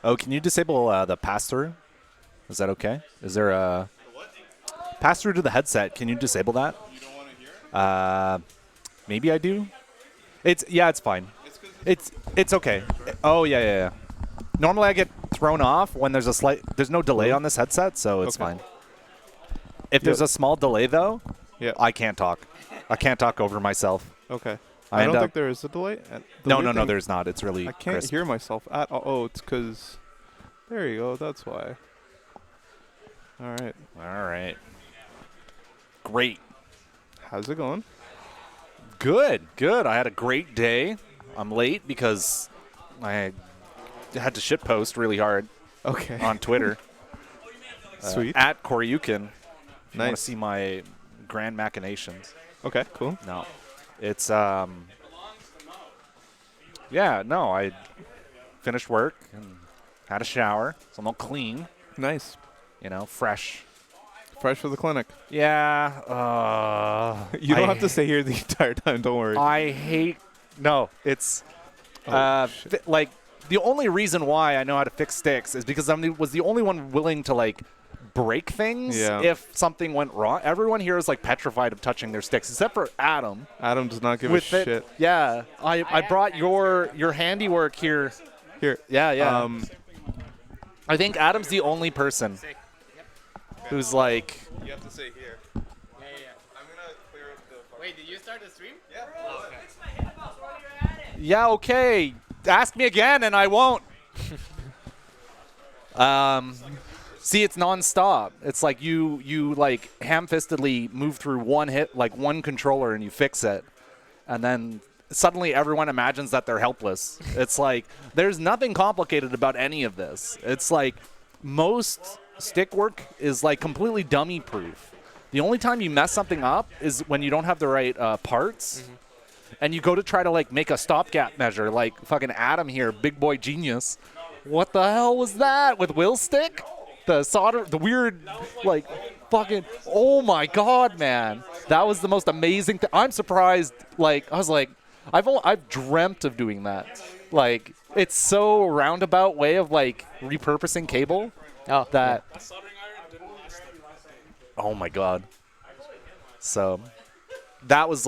Oh, can you disable the pass-through? Is that okay? Is there a pass-through to the headset? Can you disable that? You don't want to hear it? Maybe I do. It's fine. It's okay. Oh yeah. Normally I get thrown off when there's there's no delay on this headset, so it's fine. If there's a small delay though, I can't talk. I can't talk over myself. Okay. I don't think there is a delay. No, there's not. It's really I can't crisp. hear myself at all. Oh, it's because... There you go. That's why. All right. Great. How's it going? Good. I had a great day. I'm late because I had to shitpost really hard on Twitter. Sweet. At Koryukin. If you Nice. want to see my grand machinations. Okay, cool. No. It's, I finished work and had a shower, so I'm all clean. Nice. Fresh. Fresh for the clinic. Yeah. You don't have to stay here the entire time. Don't worry. I hate. No, it's like the only reason why I know how to fix sticks is because I was the only one willing to break things if something went wrong. Everyone here is petrified of touching their sticks, except for Adam. Adam does not give a shit. Yeah, I brought your handiwork here. Here. Yeah. I think Adam's the only person who's like. You have to say here. Yeah. I'm gonna clear up the. Wait, did you start the stream? Yeah. Oh, okay. Yeah, okay. Ask me again and I won't. See, it's nonstop. It's like you ham-fistedly move through one hit, one controller, and you fix it. And then suddenly everyone imagines that they're helpless. It's like there's nothing complicated about any of this. It's like most stick work is completely dummy-proof. The only time you mess something up is when you don't have the right parts. Mm-hmm. And you go to try to make a stopgap measure, like fucking Adam here, big boy genius. What the hell was that with Will's stick? The solder, the weird, fucking. Oh my god, man, that was the most amazing thing. I'm surprised. I was I've dreamt of doing that. It's so roundabout way of repurposing cable. Oh, that. Oh my god. So, that was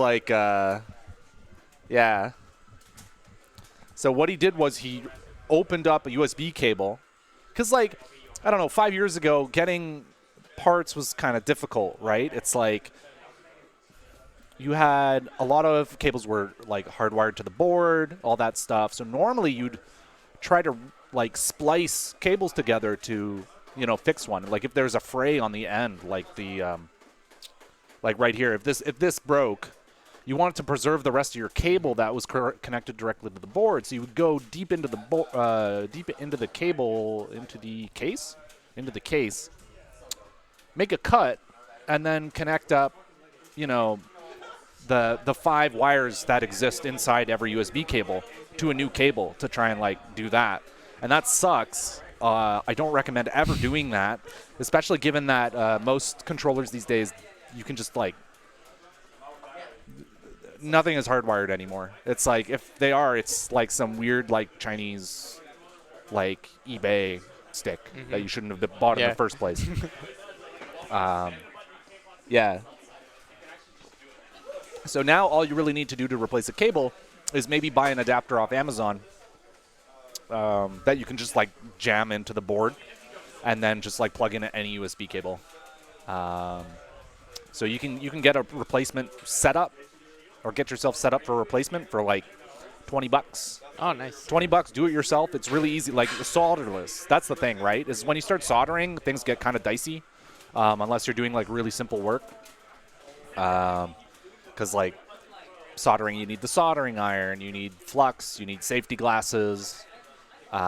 yeah. So what he did was he opened up a USB cable. Because, I don't know, 5 years ago, getting parts was kind of difficult, right? It's you had a lot of cables were, hardwired to the board, all that stuff. So normally you'd try to, splice cables together to, fix one. If there's a fray on the end, right here, if this broke, you wanted to preserve the rest of your cable that was connected directly to the board, so you would go deep into the case, make a cut, and then connect up, the 5 wires that exist inside every USB cable to a new cable to try and do that, and that sucks. I don't recommend ever doing that, especially given that most controllers these days you can just nothing is hardwired anymore. It's if they are, it's some weird Chinese eBay stick that you shouldn't have bought in the first place. Yeah. So now all you really need to do to replace a cable is maybe buy an adapter off Amazon that you can just jam into the board and then just plug in any USB cable. So you can get a replacement setup. Or get yourself set up for a replacement for $20. Oh, nice. $20, do it yourself. It's really easy, solderless. That's the thing, right? Is when you start soldering, things get kind of dicey, unless you're doing really simple work. Because soldering, you need the soldering iron, you need flux, you need safety glasses. You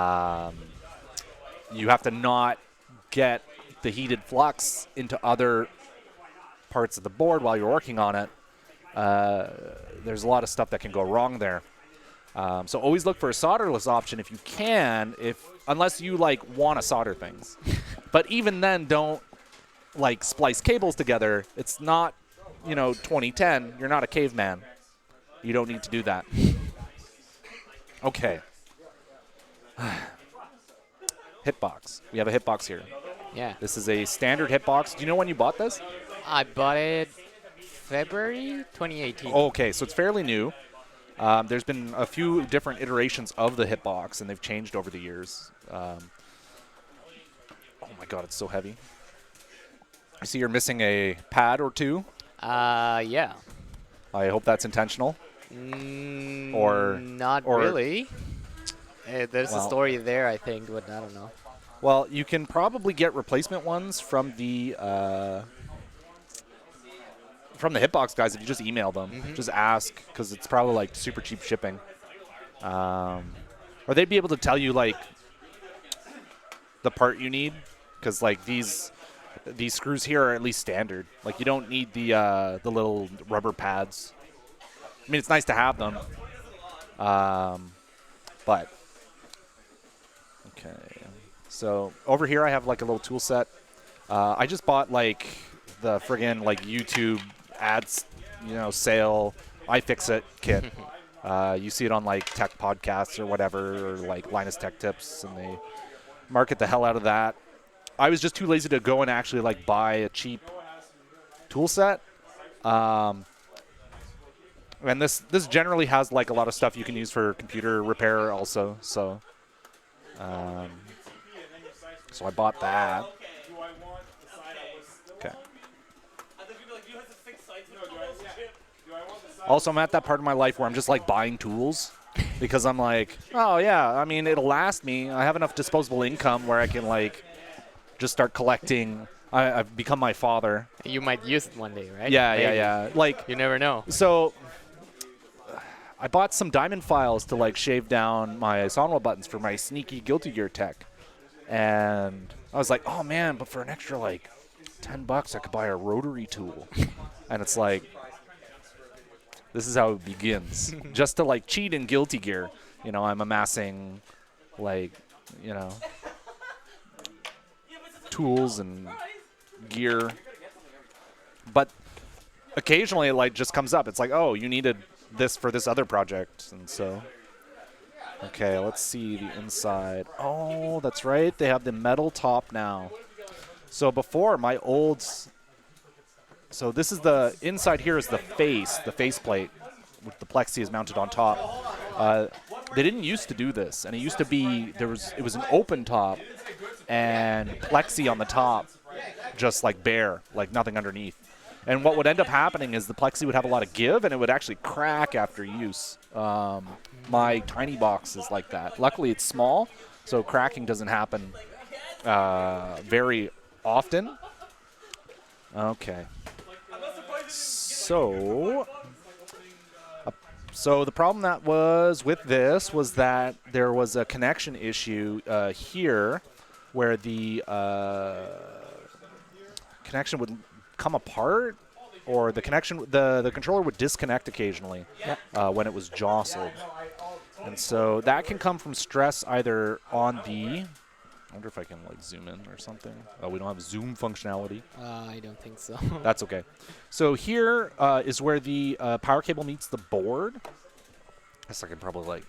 have to not get the heated flux into other parts of the board while you're working on it. There's a lot of stuff that can go wrong there. So always look for a solderless option if you can, unless you want to solder things. But even then, don't splice cables together. It's not, 2010. You're not a caveman. You don't need to do that. Okay. hitbox. We have a hitbox here. Yeah. This is a standard hitbox. Do you know when you bought this? I bought it February 2018. Okay, so it's fairly new. There's been a few different iterations of the hitbox, and they've changed over the years. Oh my god, it's so heavy. I see you're missing a pad or two. Yeah. I hope that's intentional. Or not or- really. There's a Well- story there, I think, but I don't know. Well, you can probably get replacement ones from the hitbox guys if you just email them. Just ask, because it's probably like super cheap shipping. Or they'd be able to tell you like the part you need, because like these screws here are at least standard. Like you don't need the little rubber pads. I mean, it's nice to have them, but okay. So over here I have like a little tool set. I just bought like the friggin' like YouTube ads, sale iFixit kit. You see it on like tech podcasts or whatever, or like Linus Tech Tips, and they market the hell out of that. I was just too lazy to go and actually like buy a cheap tool set. And this generally has like a lot of stuff you can use for computer repair also. So I bought that. Okay. Also, I'm at that part of my life where I'm just like buying tools because I'm like, oh yeah, I mean, it'll last me. I have enough disposable income where I can like just start collecting. I've become my father. You might use it one day, right? Yeah, Maybe. yeah. Like, You never know. so I bought some diamond files to like shave down my Sonwell buttons for my sneaky Guilty Gear tech. And I was like, oh man, but for an extra like $10 I could buy a rotary tool. And it's like, this is how it begins. Just to like cheat in Guilty Gear, I'm amassing like, tools and gear. But occasionally it like just comes up. It's like, oh, you needed this for this other project. And so, okay, let's see the inside. Oh, that's right. They have the metal top now. So before my old... So this is the inside here is the faceplate, with the plexi is mounted on top. They didn't used to do this, and it used to be it was an open top and plexi on the top, just like bare, like nothing underneath. And what would end up happening is the plexi would have a lot of give, and it would actually crack after use. My tiny box is like that. Luckily, it's small, so cracking doesn't happen very often. Okay. So the problem that was with this was that there was a connection issue here where the connection would come apart, or the controller would disconnect occasionally when it was jostled. And so that can come from stress either on the... I wonder if I can like zoom in or something. Oh, we don't have zoom functionality. I don't think so. That's okay. So here is where the power cable meets the board. I guess I can probably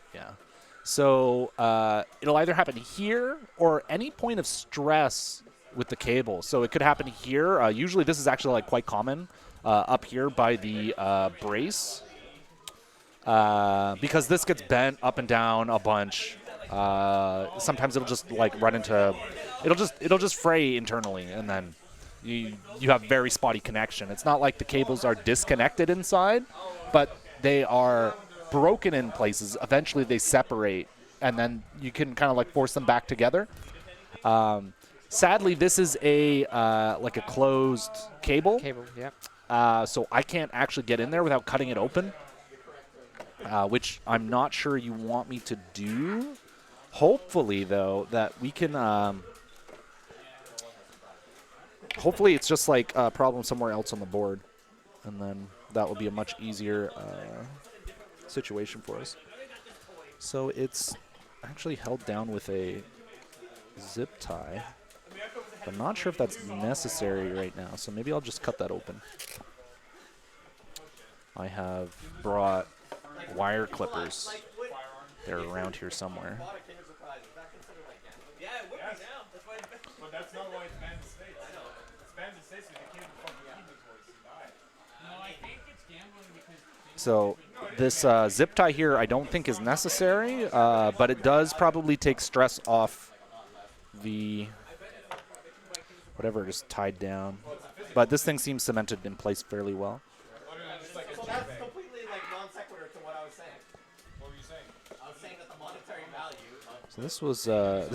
So it'll either happen here or any point of stress with the cable. So it could happen here. Usually this is actually like quite common up here by the brace. Because this gets bent up and down a bunch. Sometimes it'll just like run into, it'll just fray internally, and then you have very spotty connection. It's not like the cables are disconnected inside, but they are broken in places. Eventually they separate, and then you can kind of like force them back together. Sadly, this is a like a closed cable. Yeah. So I can't actually get in there without cutting it open, which I'm not sure you want me to do. Hopefully, though, that we can... hopefully it's just like a problem somewhere else on the board, and then that will be a much easier situation for us. So it's actually held down with a zip tie. I'm not sure if that's necessary right now, so maybe I'll just cut that open. I have brought wire clippers. They're around here somewhere. But that's not why it's banned in the States. I know. It's banned in the States because you can't fucking keep this voice and die. No, I think it's gambling because So this zip tie here I don't think is necessary, but it does probably take stress off the whatever it is tied down. But this thing seems cemented in place fairly well. So that's completely like non sequitur to what I was saying. What were you saying? I was saying that the monetary value of So this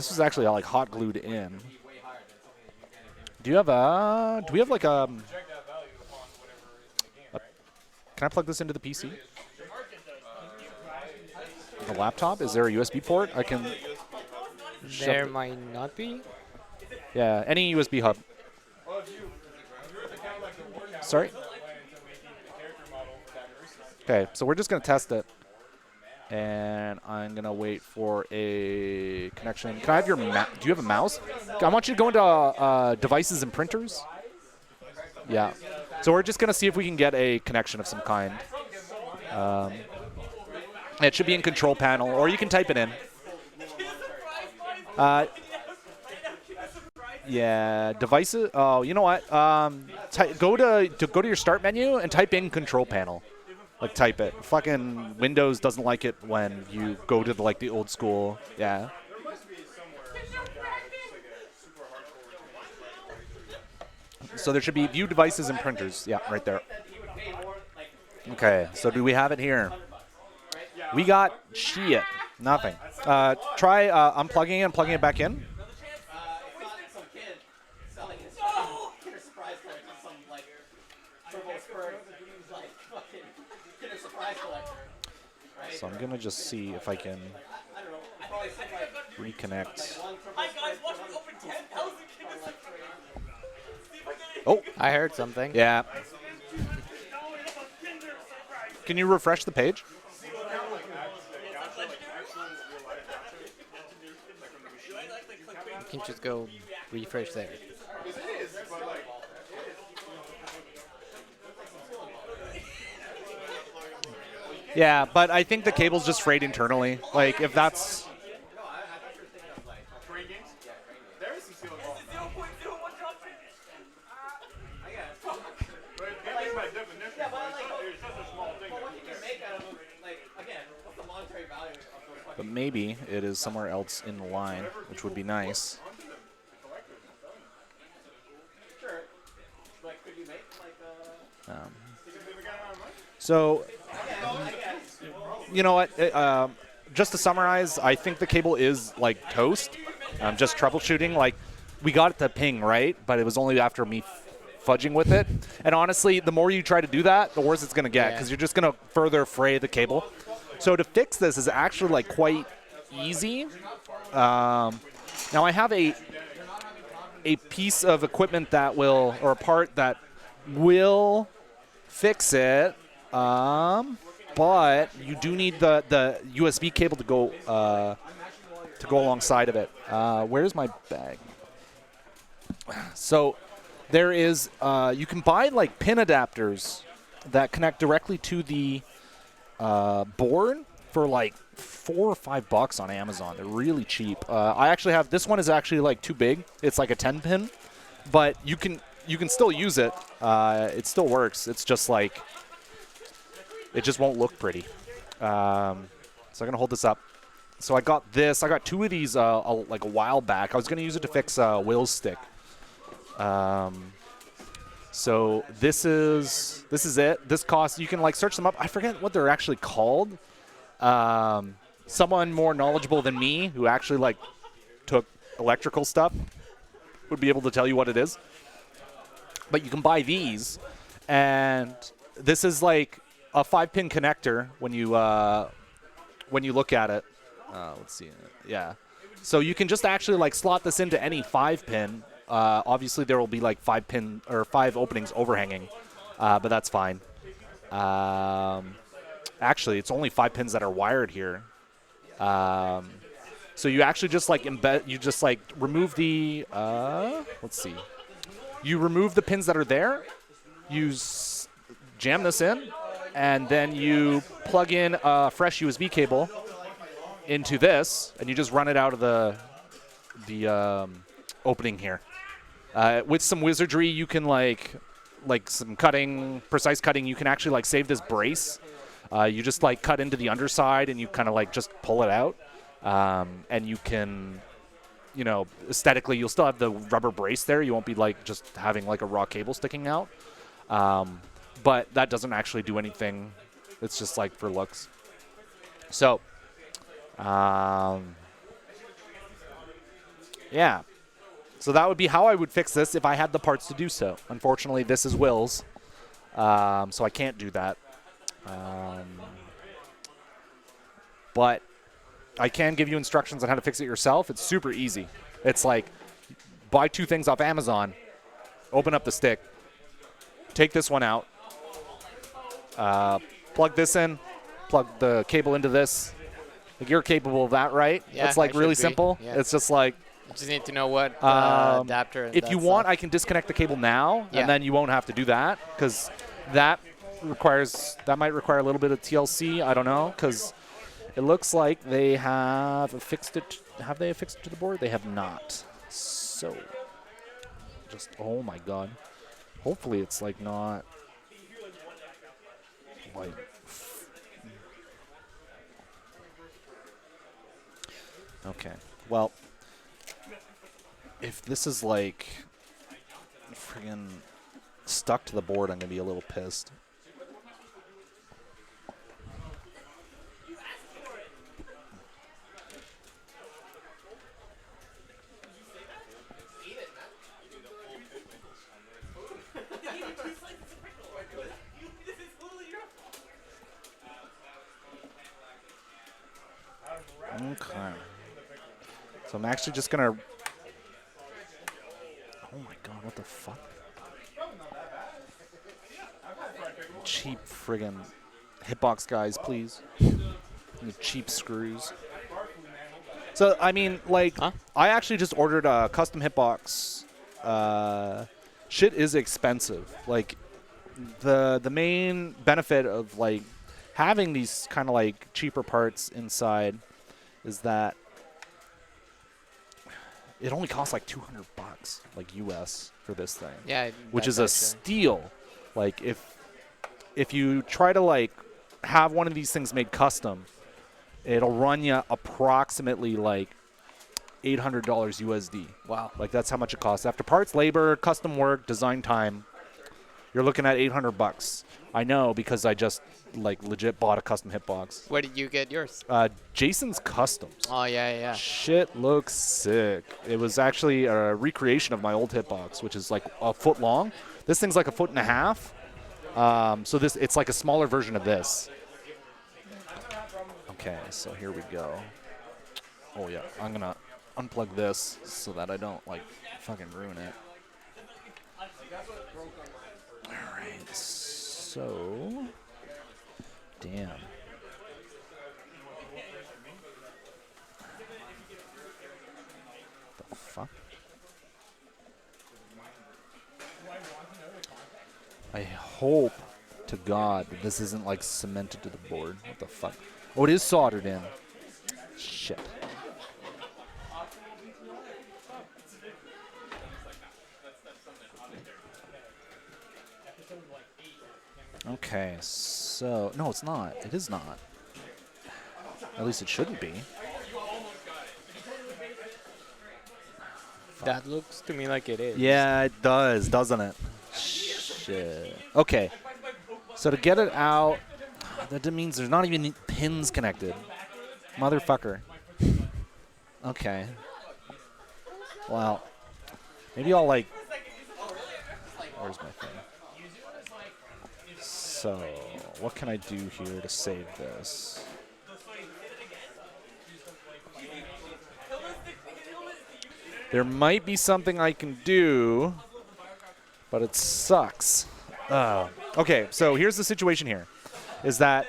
was actually like hot glued in. be way higher than something that you can give. Do you have a? Do we have like a? Project that value upon whatever is in the game, right? Can I plug this into the PC? The laptop? Is there a USB port? I can. There might not be. Yeah, any USB hub. Well, if you were to count like the war count, Sorry. went into making the character model for that versus. Okay, so we're just gonna test it, and I'm gonna wait for a connection. Can I have your do you have a mouse? I want you to go into devices and printers. Yeah. So we're just gonna see if we can get a connection of some kind. It should be in control panel, or you can type it in. Yeah, devices. Oh, you know what? Go to your start menu and type in control panel. Like type it. Fucking Windows doesn't like it when you go to the old school. Yeah. So there should be view devices and printers. Yeah, right there. Okay, so do we have it here? We got shit. Nothing. Try unplugging it and plugging it back in. It's not some kid selling his Kinder Surprise collector to some like Turbo Spurs like fucking Kinder Surprise collector. Right? So I'm gonna just see if I can I don't know. Probably some like reconnect. one Turbo Hi guys, Spurs watch for me one- open 10,000 Kinder Surprise. See if I get it. Oh, I heard something. yeah. No, it's a Kinder Surprise. Can you refresh the page? You can just go refresh there. Yeah, but I think the cable's just frayed internally. Like if that's Trade games? There is some skill involved. 0.01 drop rate. But it's by definition, Yeah, but but like, it's just a small thing. but what you can make out of them, like again, what's the monetary value of those fucking? but maybe it is somewhere else in the line, which would be nice. Sure. Like, could you make like So, you know what? Just to summarize, I think the cable is like toast. Just troubleshooting. Like, we got it to ping, right? But it was only after me fudging with it. And honestly, the more you try to do that, the worse it's going to get because you're just going to further fray the cable. So to fix this is actually like quite easy. Now I have a piece of equipment that will, or a part that will fix it. But you do need the USB cable to go alongside of it. Where's my bag? So there is you can buy like pin adapters that connect directly to the board for like $4 or $5 on Amazon. They're really cheap. I actually have this one is actually like too big. It's like a 10 pin, but you can still use it. It still works. It's just like it just won't look pretty. So I'm gonna hold this up. So I got this. I got two of these like a while back. I was gonna use it to fix Will's stick. So this is it. This costs. You can like search them up. I forget what they're actually called. Someone more knowledgeable than me who actually like took electrical stuff would be able to tell you what it is. But you can buy these, and this is like a 5-pin connector when you look at it. Let's see. Yeah. So you can just actually like slot this into any 5-pin. Obviously, there will be like 5-pin or 5 openings overhanging, but that's fine. Actually, it's only 5 pins that are wired here. So you actually just like remove the. Let's see. You remove the pins that are there. You jam this in. And then you plug in a fresh USB cable into this, and you just run it out of the opening here. With some wizardry, you can like some cutting, precise cutting. You can actually like save this brace. You just like cut into the underside and you kind of like just pull it out, and you can, you know, aesthetically you'll still have the rubber brace there. You won't be like just having like a raw cable sticking out, but that doesn't actually do anything. It's just like for looks. So, yeah. So that would be how I would fix this if I had the parts to do so. Unfortunately, this is Will's, so I can't do that. But I can give you instructions on how to fix it yourself. It's super easy. It's like buy 2 things off Amazon, open up the stick, take this one out, plug this in, plug the cable into this. Like you're capable of that, right? Yeah, it's like I really should be. simple. Yeah. It's just like, You just need to know what adapter. And if you that want, stuff. I can disconnect the cable now, Yeah. and then you won't have to do that because that might require a little bit of TLC. I don't know, because it looks like they have affixed it. Have they affixed it to the board? They have not. So, just oh my god. Hopefully, it's like not like. Okay. Well, if this is like friggin' stuck to the board, I'm gonna be a little pissed. Okay. So I'm actually just gonna. Oh my god! What the fuck? Cheap friggin' hitbox guys, please. You cheap screws. So I mean, like, Huh? I actually just ordered a custom hitbox. Shit is expensive. Like, the main benefit of like having these kind of like cheaper parts inside is that it only costs like $200, like US, for this thing. Yeah. Which is that's a actually- steal. Like if you try to like have one of these things made custom, it'll run you approximately like $800 USD. Wow. Like that's how much it costs after parts, labor, custom work, design time. You're looking at $800. I know because I just like legit bought a custom hitbox. Where did you get yours? Jason's Customs. Oh yeah, yeah. Shit looks sick. It was actually a recreation of my old hitbox, which is like a foot long. This thing's like 1.5 feet. So it's like a smaller version of this. Okay, so here we go. Oh yeah, I'm gonna unplug this so that I don't like fucking ruin it. All right, so damn. The fuck? I hope to God that this isn't like cemented to the board. What the fuck? Oh, it is soldered in. Shit. Okay, so no, it's not. It is not. At least it shouldn't be. That looks to me like it is. Yeah, it does, doesn't it? Shit. Okay. So to get it out, that means there's not even pins connected. Motherfucker. Okay. Well, maybe I'll like. Where's my thing? So, what can I do here to save this? There might be something I can do, but it sucks. Okay, so here's the situation here. Is that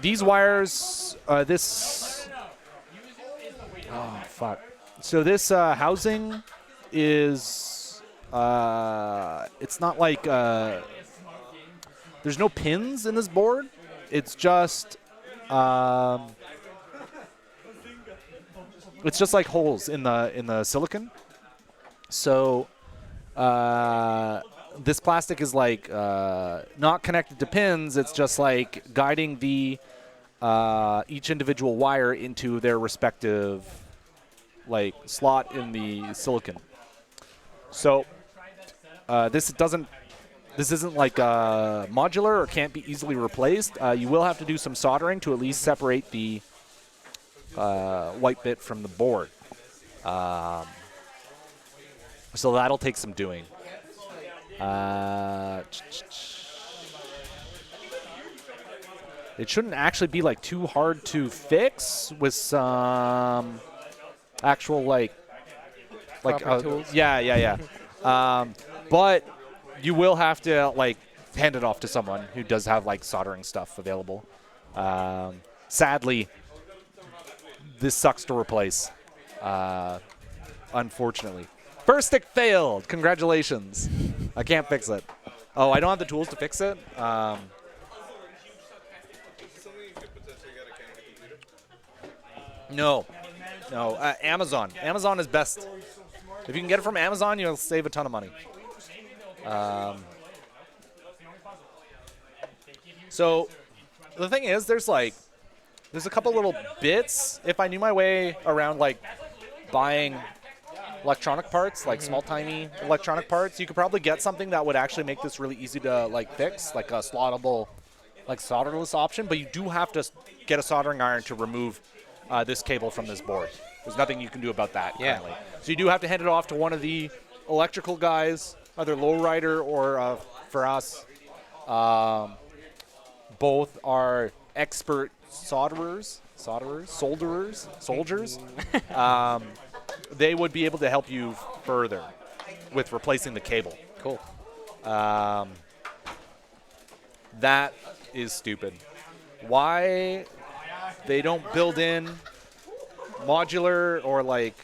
these wires, this... Oh, fuck. So this housing is... it's not like... there's no pins in this board. It's just... it's just like holes in the silicon. So this plastic is like not connected to pins. It's just like guiding the each individual wire into their respective like slot in the silicon. So this isn't like modular or can't be easily replaced. You will have to do some soldering to at least separate the white bit from the board. So that'll take some doing. It shouldn't actually be like too hard to fix with some actual like tools. Yeah. But you will have to like hand it off to someone who does have like soldering stuff available. Sadly, this sucks to replace. Unfortunately, first stick failed. Congratulations. I can't fix it. Oh, I don't have the tools to fix it. No. Amazon. Amazon is best. If you can get it from Amazon, you'll save a ton of money. So the thing is, there's a couple little bits. If I knew my way around like buying electronic parts, like small, tiny electronic parts, you could probably get something that would actually make this really easy to like fix, like a slottable, like solderless option. But you do have to get a soldering iron to remove this cable from this board. There's nothing you can do about that currently. So you do have to hand it off to one of the electrical guys, either lowrider or for us. Both are expert solderers. They would be able to help you further with replacing the cable. Cool. That is stupid. Why they don't build in modular or like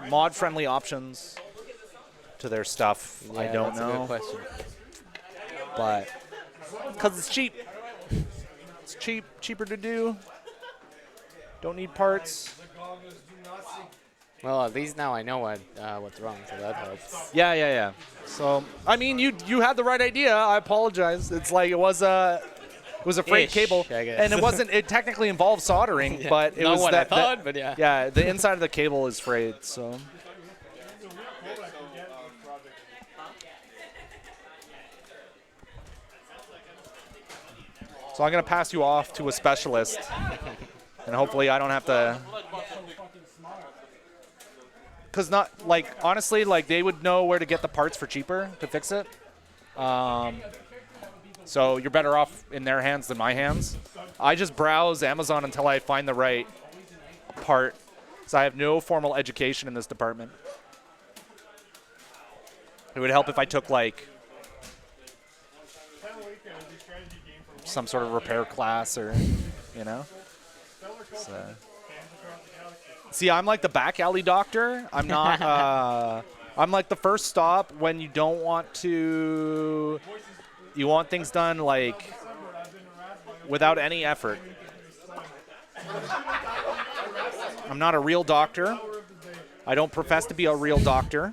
mod-friendly options to their stuff, Yeah, I don't that's know. a good question. But because it's cheap. It's cheaper to do. Don't need parts. Well, at least now I know what's wrong, so that helps. Yeah. So, I mean, you had the right idea. I apologize. It's like it was a frayed Ish, cable, I guess. and it wasn't. It technically involved soldering, Yeah. but it Not was what that. I thought, but yeah. Yeah, the inside of the cable is frayed. So. So I'm gonna pass you off to a specialist, and hopefully I don't have to. Because honestly, they would know where to get the parts for cheaper to fix it. So you're better off in their hands than my hands. I just browse Amazon until I find the right part. So I have no formal education in this department. It would help if I took some sort of repair class or, So. See, I'm like the back alley doctor. I'm not. I'm like the first stop when you don't want to. You want things done without any effort. I'm not a real doctor. I don't profess to be a real doctor.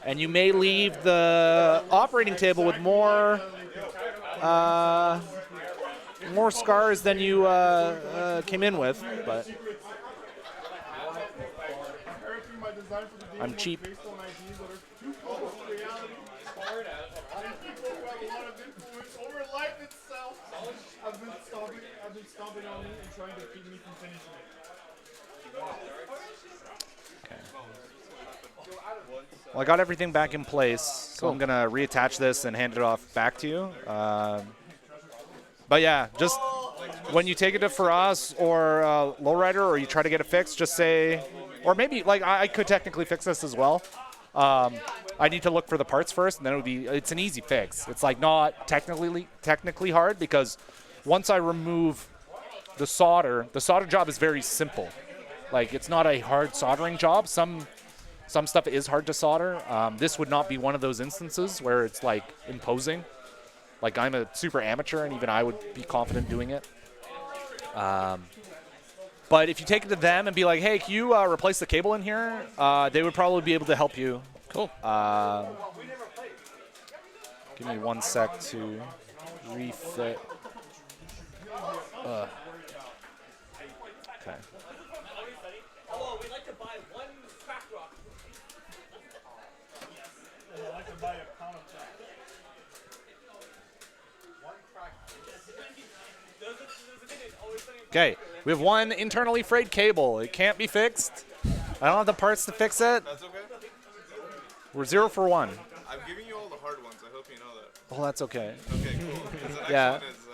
And you may leave the operating table with more scars than you came in with, but. I'm cheap. Well, I got everything back in place, so I'm going to reattach this and hand it off back to you. But yeah, just when you take it to for us or lowrider or you try to get it fixed, just say, or maybe I could technically fix this as well. I need to look for the parts first, and then it's an easy fix. It's not technically hard because once I remove the solder job is very simple. It's not a hard soldering job. Some stuff is hard to solder. This would not be one of those instances where it's imposing. I'm a super amateur, and even I would be confident doing it. But if you take it to them and be like, hey, can you replace the cable in here? They would probably be able to help you. Cool. Give me 1 sec to refit. Okay. Oh, we'd like to buy one crack rock. I'd like to buy a pound of crack. One crack. Okay, we have one internally frayed cable. It can't be fixed. I don't have the parts to fix it. That's okay. We're 0 for 1. I'm giving you all the hard ones. I hope you know that. Oh, that's okay. Okay, cool. 'Cause the next Yeah. one is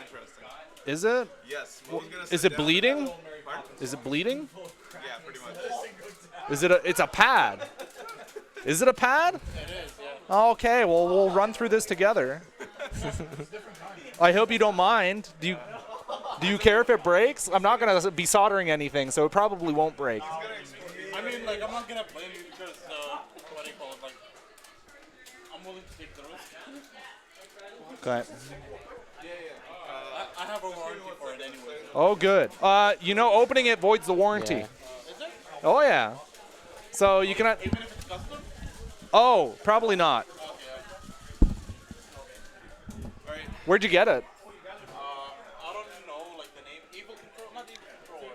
interesting. Is it? Yes. Mo's gonna Is sit it down. bleeding? Pardon? Is it bleeding? Yeah, pretty much. Is it it's a pad. Is it a pad? It is, yeah. Okay, well, we'll run through this together. I hope you don't mind. Do you care if it breaks? I'm not going to be soldering anything, so it probably won't break. I mean, like, I'm not gonna blame you because, what do you call it? Like, I'm willing to take the risk. Okay. I have a warranty for it anyway. Oh, good. Opening it voids the warranty. Yeah. Is it? Oh, yeah. So you cannot... Even if it's custom? Oh, probably not. Alright. Where'd you get it? I don't know, like, the name. Evil Control? Not Evil Control.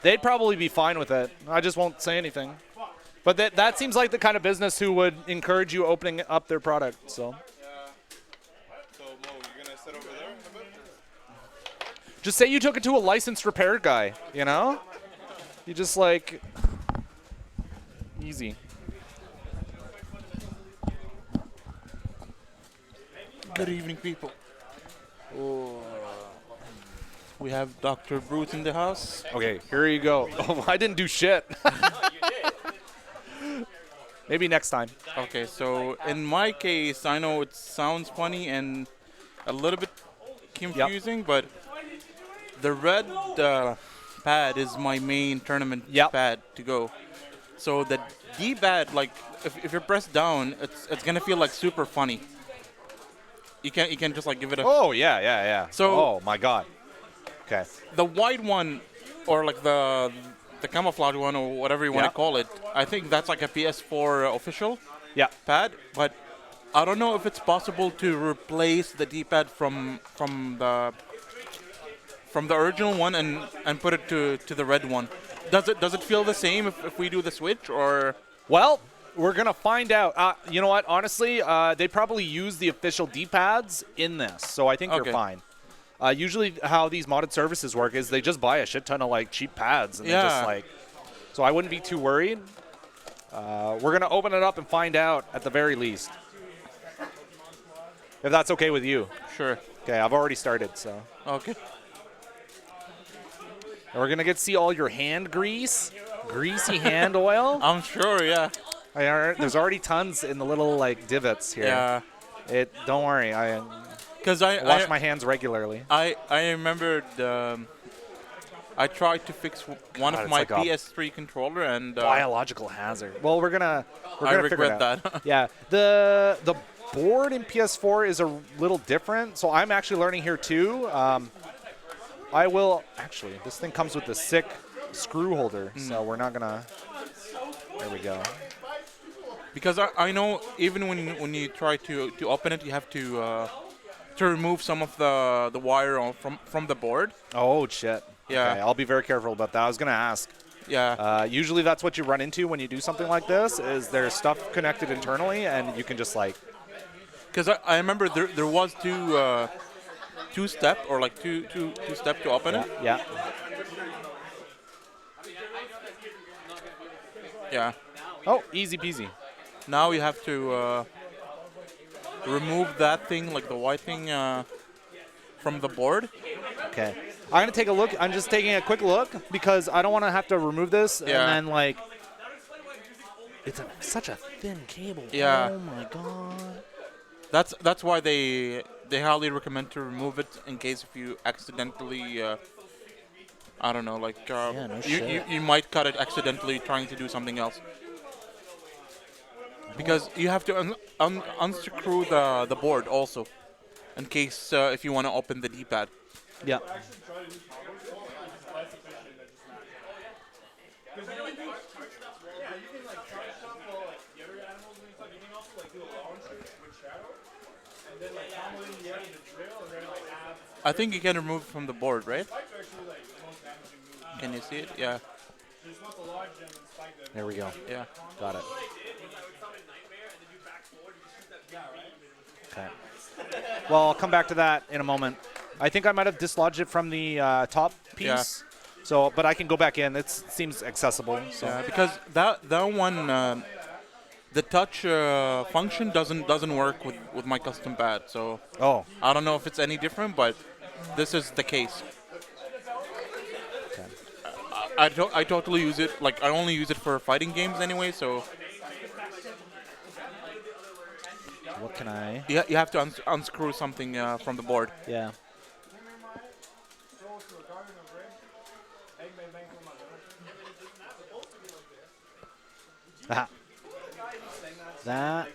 They'd probably be fine with it. I just won't say anything. But that seems like the kind of business who would encourage you opening up their product. So Yeah. So, Mo, you're going to sit over there in a bit? just say you took it to a licensed repair guy, you know? You just like easy. Good evening, people. We have Dr. Bruce in the house. Okay, here you go. Oh, I didn't do shit. Maybe next time. Okay, so in my case, I know it sounds funny and a little bit confusing, but the red pad is my main tournament Yep. pad to go. So the D-pad, like if you press down, it's gonna feel like super funny. You can't just like give it a. Oh, yeah. So- oh, my God. Okay. The white one, or like the camouflage one, or whatever you want Yeah. to call it, I think that's like a PS4 official Yeah. pad. But I don't know if it's possible to replace the D-pad from the original one and put it to the red one. Does it feel the same if we do the switch, or? Well, we're going to find out. You know what? Honestly, they probably use the official D-pads in this, so I think Okay. you're fine. Usually how these modded services work is they just buy a shit ton of like cheap pads. And they just Yeah. like, so I wouldn't be too worried. We're going to open it up and find out at the very least. If that's okay with you. Sure. Okay, I've already started, so. Okay. And we're going to get to see all your hand grease. Greasy hand oil. I'm sure, yeah. There's already tons in the little like divots here. Yeah. Don't worry. I Because wash my hands regularly. I remembered I tried to fix one God, of it's my like a PS3 controller and Biological hazard. Well, we're gonna I figure it regret out. that. Yeah. The board in PS4 is a little different, so I'm actually learning here too. I will actually. This thing comes with a sick screw holder, so we're not gonna. There we go. Because I know even when you try to open it, you have to remove some of the wire from the board. Oh shit. Yeah. Okay, I'll be very careful about that. I was gonna ask. Yeah. Usually that's what you run into when you do something like this. Is there's stuff connected internally, and you can just like. Because I remember there was two step or like two step to open it. Yeah. Yeah. Oh, easy peasy. Now you have to remove that thing, like the white thing, from the board. Okay. I'm gonna take a look. I'm just taking a quick look because I don't want to have to remove this Yeah. and then like. It's such a thin cable. Yeah. Oh my god. That's why they highly recommend to remove it in case if you accidentally, I don't know, like no shit. you might cut it accidentally trying to do something else. Because you have to unscrew the board also, in case if you want to open the D-pad. Yeah. I think you can remove from the board, right? Can you see it? Yeah. There we go. Yeah. Got it. Okay. Well, I'll come back to that in a moment. I think I might have dislodged it from the top piece. Yeah. So, but I can go back in. It seems accessible. So. Yeah, because that one, the touch function doesn't work with my custom pad. So Oh. I don't know if it's any different, but this is the case. Okay. I totally use it. Like I only use it for fighting games anyway. So What can I? you have to unscrew something from the board. Yeah. Aha. That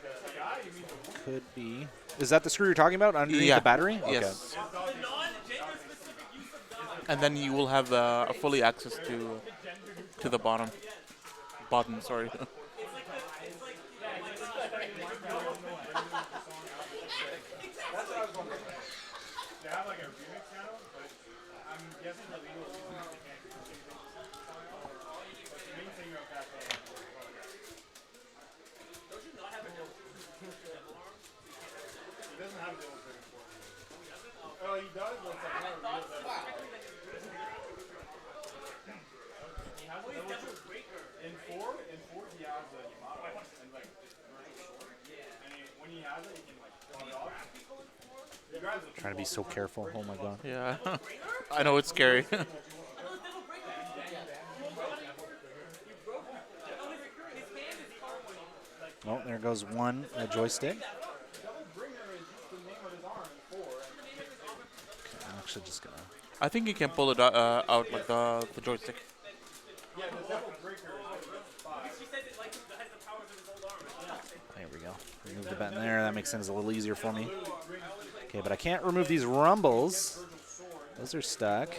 could be. Is that the screw you're talking about underneath Yeah. the battery? Yes. And then you will have a fully access to the bottom. Sorry. Trying to be so careful. Oh my god. Yeah. I know it's scary. Oh, there goes one joystick. Okay, I'm actually just gonna. I think you can pull it out like the joystick. There we go. Remove the button there. That makes things a little easier for me. Okay, but I can't remove these rumbles. Those are stuck.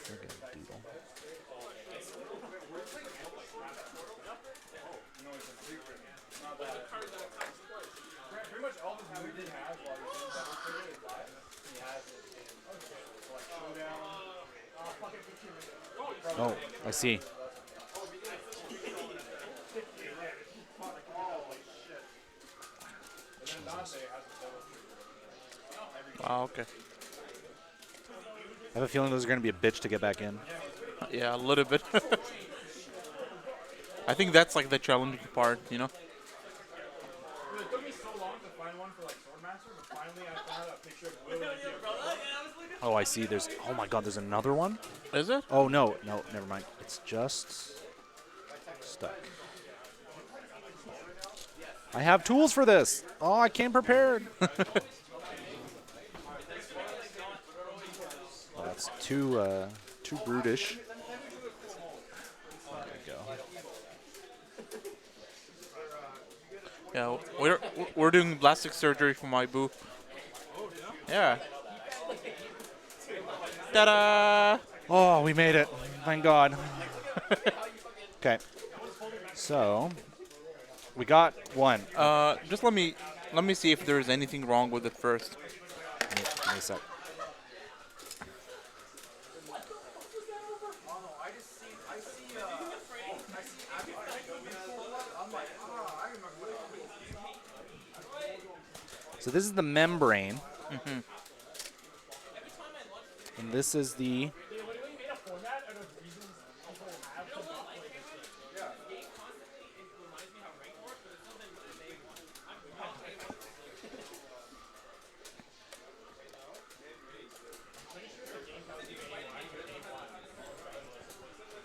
Friggin' doodle. Oh, I see. Oh, okay. I have a feeling those are going to be a bitch to get back in. Yeah, a little bit. I think that's like the challenging part, you know? It took me so long to find one for like Swordmaster, but finally I found a picture of Will. Oh, I see. There's. Oh my God. There's another one. Is it? Oh no, never mind. It's just stuck. I have tools for this. Oh, I came prepared. Oh, that's too brutish. There we go. Yeah, we're doing plastic surgery for my boo. Yeah. Ta-da! Oh, we made it. Thank God. Okay. So, we got one. Just let me see if there's anything wrong with it first. Give me a sec. So this is the membrane. Mm-hmm. And this is the...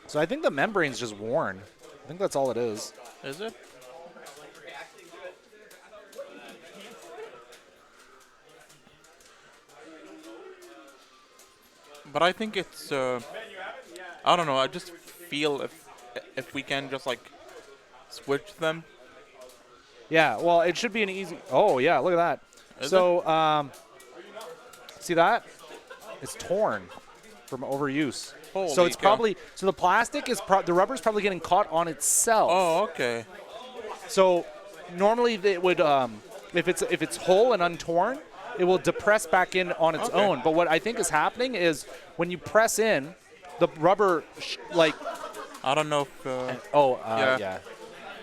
So I think the membrane's just worn. I think that's all it is. Is it? But I think it's I don't know, I just feel if we can just like switch them. Yeah, well, it should be an easy... Oh, yeah, look at that. Is so, see that? It's torn. from overuse. Holy So it's cow. probably the plastic is the rubber's probably getting caught on itself. Oh, okay. So normally it would if it's whole and untorn, it will depress back in on its Okay. own. But what I think is happening is when you press in, the rubber I don't know if. yeah.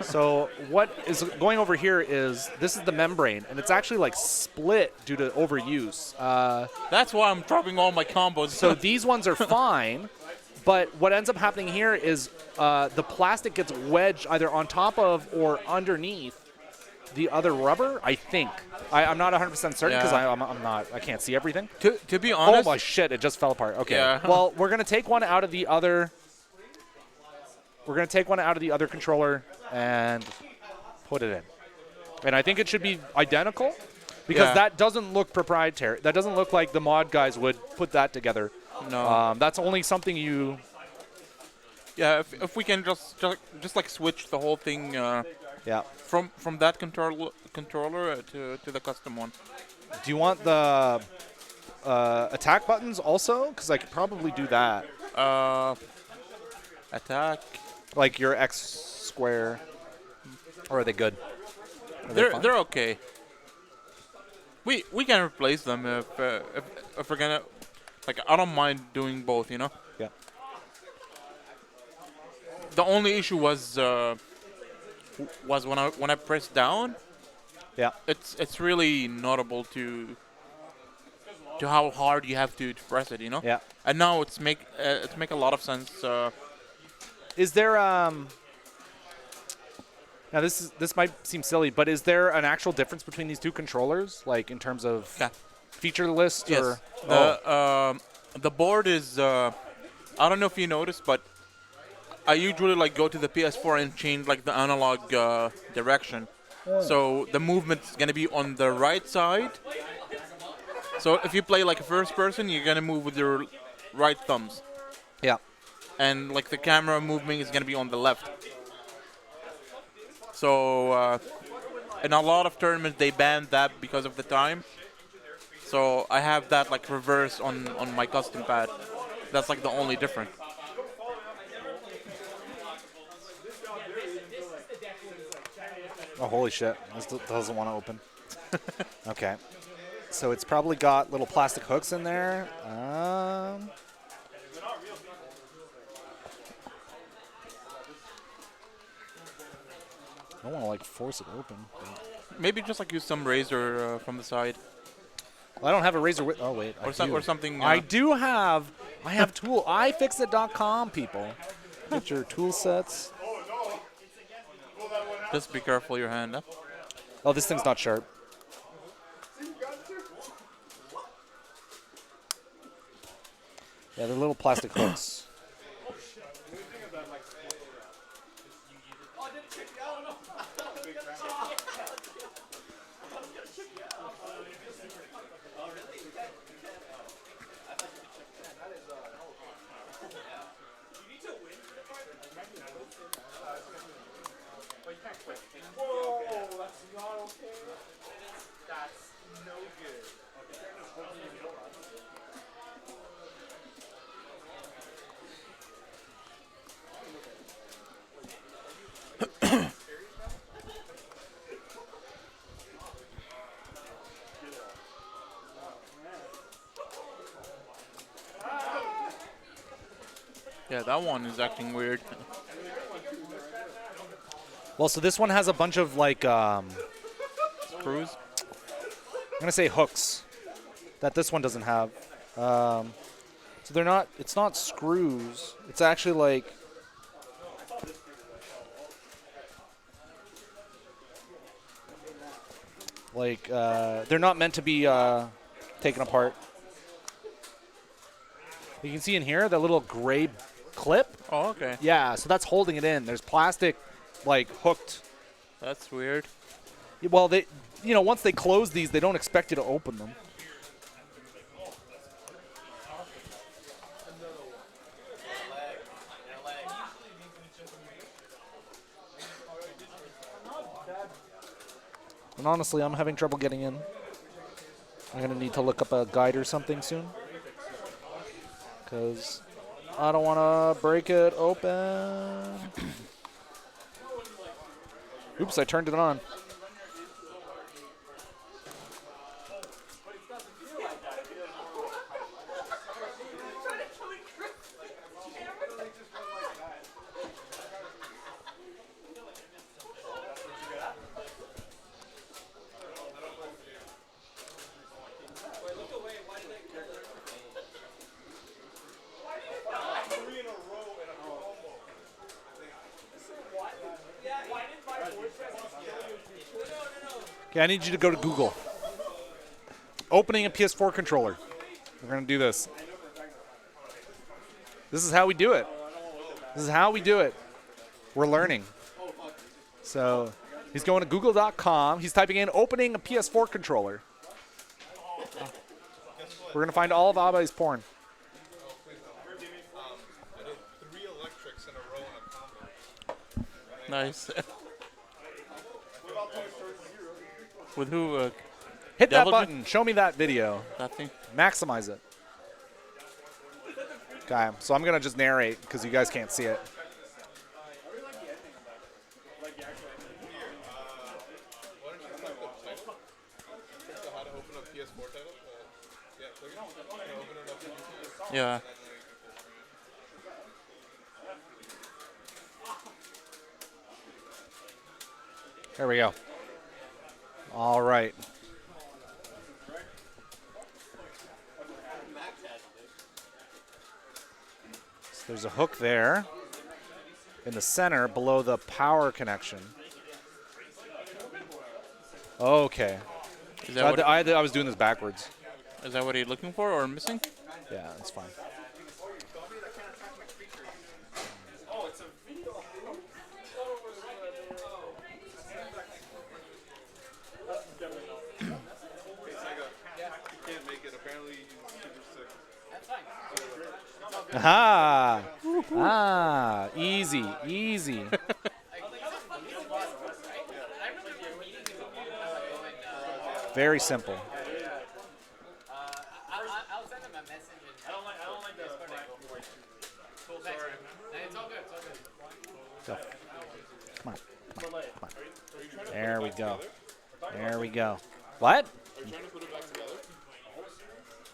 So what is going over here is this is the membrane, and it's actually like split due to overuse. That's why I'm dropping all my combos. So these ones are fine, but what ends up happening here is the plastic gets wedged either on top of or underneath the other rubber, I think. I'm not 100% certain because Yeah. I can't see everything. to be Oh honest, my shit, it just fell apart. Okay. Yeah. Well, we're going to take one out of the other. We're going to take one out of the other controller and put it in. And I think it should be identical because Yeah. that doesn't look proprietary. That doesn't look like the mod guys would put that together. no. That's only something you. Yeah, if we can just like switch the whole thing Yeah. from that controller to the custom one. Do you want the attack buttons also? Because I could probably do that. Attack. Like your X square. Or are they good? Are they fine? They're okay. We can replace them if we're gonna, like, I don't mind doing both, you know. Yeah. The only issue was when I press down. Yeah. It's really notable to how hard you have to press it, you know. Yeah. And now it's make a lot of sense. Is there now this might seem silly, but is there an actual difference between these two controllers, like in terms of Yeah. feature list Yes. or The board is I don't know if you noticed, but I usually like go to the PS4 and change like the analog direction. So the movement's gonna be on the right side. So if you play like a first person, you're gonna move with your right thumbs, yeah. and like the camera movement is gonna be on the left. So in a lot of tournaments they banned that because of the time. So I have that like reverse on my custom pad. That's like the only difference. Oh, holy shit. This doesn't want to open. Okay. So it's probably got little plastic hooks in there. I don't want to like force it open. Maybe just like use some razor from the side Well, I don't have a razor with. Oh wait, I do. or something. I do have. I have tool. iFixit.com, people. Get your tool sets. Just be careful your hand. Huh? Oh, this thing's not sharp. Yeah, they're little plastic hooks. Yeah, that one is acting weird. Well, so this one has a bunch of like Screws. I'm gonna say hooks that this one doesn't have. So they're not. It's not screws. It's actually like. They're not meant to be taken apart. You can see in here the little gray clip. Oh, okay. Yeah, so that's holding it in. There's plastic, like hooked. That's weird. Well, they, once they close these, they don't expect you to open them. And honestly, I'm having trouble getting in. I'm going to need to look up a guide or something soon. because I don't want to break it open. Oops, I turned it on. Okay, I need you to go to Google. Opening a PS4 controller. We're going to do this. This is how we do it. This is how we do it. We're learning. So he's going to google.com. He's typing in opening a PS4 controller. We're going to find all of Abe's porn. Nice. With who? Hit that Devil button. Show me that video. That thing. Maximize it. Okay, so I'm going to just narrate because you guys can't see it. Yeah. There we go. All right. So there's a hook there in the center below the power connection. Okay. Is So that, what, I was doing this backwards. is that what you're looking for or missing? Yeah, that's fine. Ah, easy, easy. Very simple. I'll send him a message. I don't like this. So sorry. It's all good. It's all good. Go. Come on. Come on. Come on. There we go. There we go. What? Are you trying to put it back together?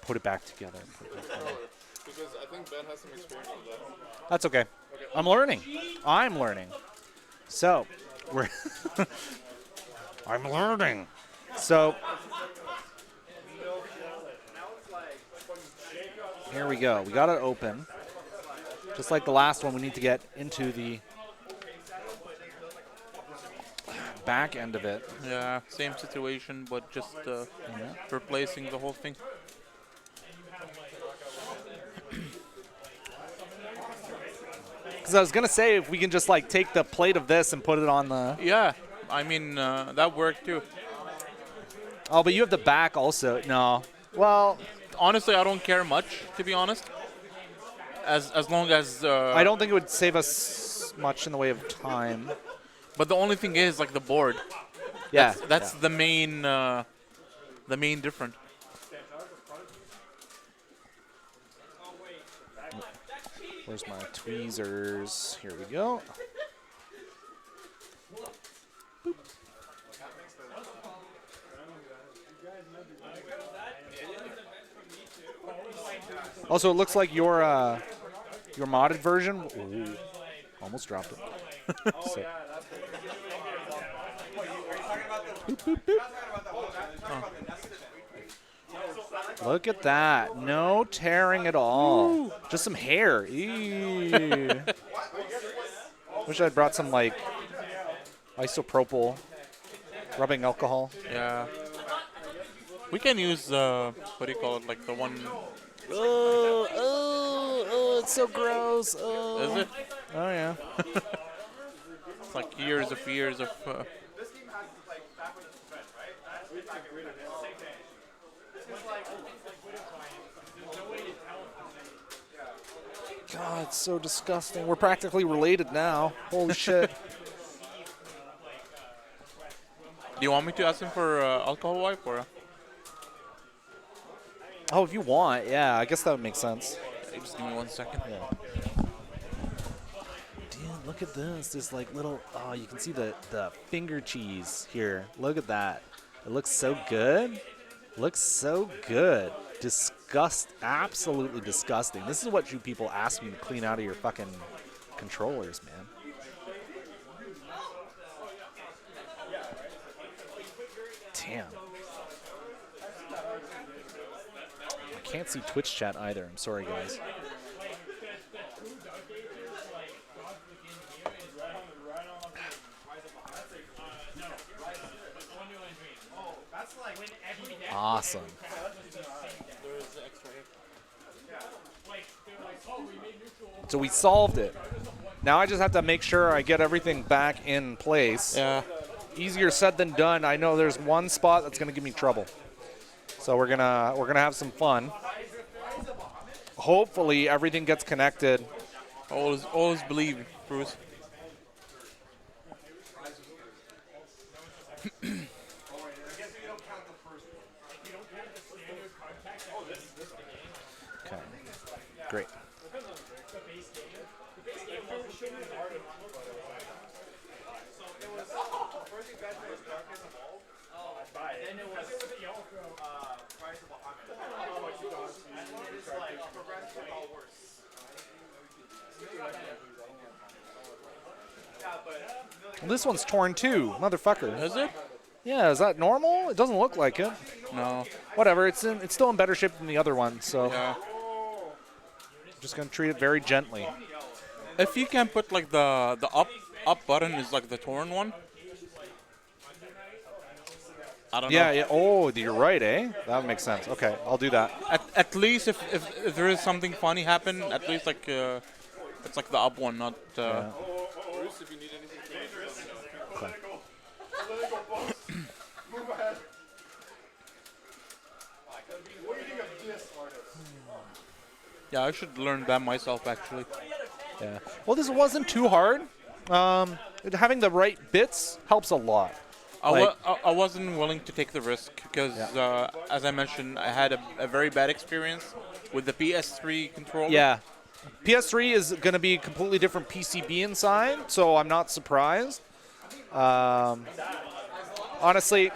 Put it back together. Put it back together. Because I think Ben has some experience with that. That's okay. I'm learning. I'm learning. So, we're I'm learning. So, here we go. We got it open. Just like the last one, we need to get into the back end of it. Yeah, same situation, but just replacing the whole thing. Because I was going to say, if we can just like take the plate of this and put it on the... Yeah, I mean, that worked too. Oh, but you have the back also. No. Well, Honestly, I don't care much, to be honest. As long as... I don't think it would save us much in the way of time. But the only thing is, like, the board. Yeah. That's the main difference. Where's my tweezers? Here we go. Boop. Also, it looks like your modded version. Ooh, almost dropped it. So. Boop, boop, boop. Look at that. No tearing at all. Ooh. Just some hair. Eee. Wish I'd brought some, like, isopropyl rubbing alcohol. Yeah. We can use, what do you call it, like the one... Oh, it's so gross. Oh. Is it? Oh, yeah. It's like years of... God, it's so disgusting. We're practically related now. Holy shit. Do you want me to ask him for alcohol wipe or? Oh, if you want, yeah, I guess that would make sense. Just give me 1 second. Dude, look at this. There's like little, oh, you can see the finger cheese here. Look at that. It looks so good. Looks so good. Absolutely disgusting. This is what you people ask me to clean out of your fucking controllers, man. Damn. I can't see Twitch chat either. I'm sorry, guys. Awesome. So we solved it. Now I just have to make sure I get everything back in place. Yeah. Easier said than done. I know there's one spot that's gonna give me trouble. So we're gonna have some fun. Hopefully everything gets connected. Always believe, Bruce. Okay. Great. Well, this one's torn too, motherfucker. Is it? Yeah, is that normal? It doesn't look like it. No. Whatever, it's still in better shape than the other one, so Yeah. just gonna treat it very gently. If you can put like the up button is like the torn one. I don't know. Yeah. Oh, you're right, eh? That would make sense. Okay, I'll do that. At least if there is something funny happen, at least like it's like the up one, not. Yeah. Okay. Yeah, I should learn that myself actually. Yeah. Well, this wasn't too hard. Having the right bits helps a lot. I wasn't willing to take the risk because, Yeah. as I mentioned, I had a very bad experience with the PS3 controller. Yeah. PS3 is going to be a completely different PCB inside, so I'm not surprised. Honestly,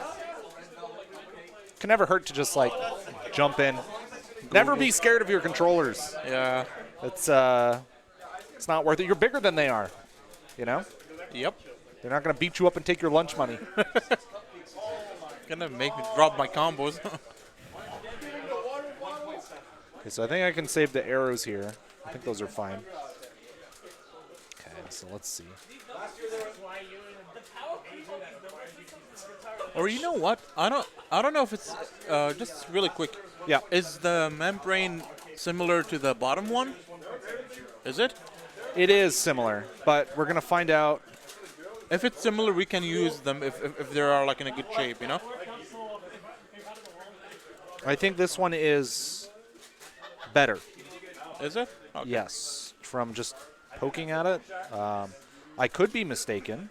can never hurt to just like jump in. Never be scared of your controllers. Yeah. It's not worth it. You're bigger than they are, you know? Yep. They're not going to beat you up and take your lunch money. Gonna make me drop my combos. Okay, so I think I can save the arrows here. I think those are fine. Okay, so let's see. Or you know what? I don't know if it's just really quick. Yeah. Is the membrane similar to the bottom one? Is it? It is similar, but we're going to find out. If it's similar, we can use them if they are like in a good shape, you know? I think this one is better. Is it? Okay. Yes, from just poking at it. I could be mistaken.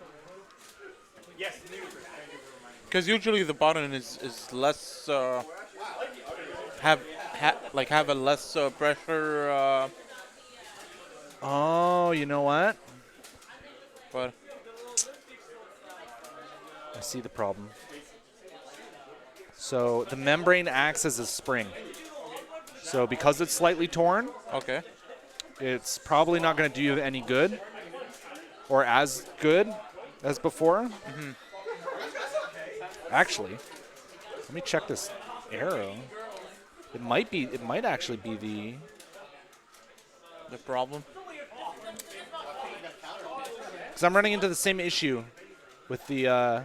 Because usually the bottom is less have a less pressure. Oh, you know what? But I see the problem. So the membrane acts as a spring. So because it's slightly torn, okay. it's probably not going to do you any good or as good as before. Mm-hmm. Actually, let me check this arrow. It might actually be The problem. because I'm running into the same issue with the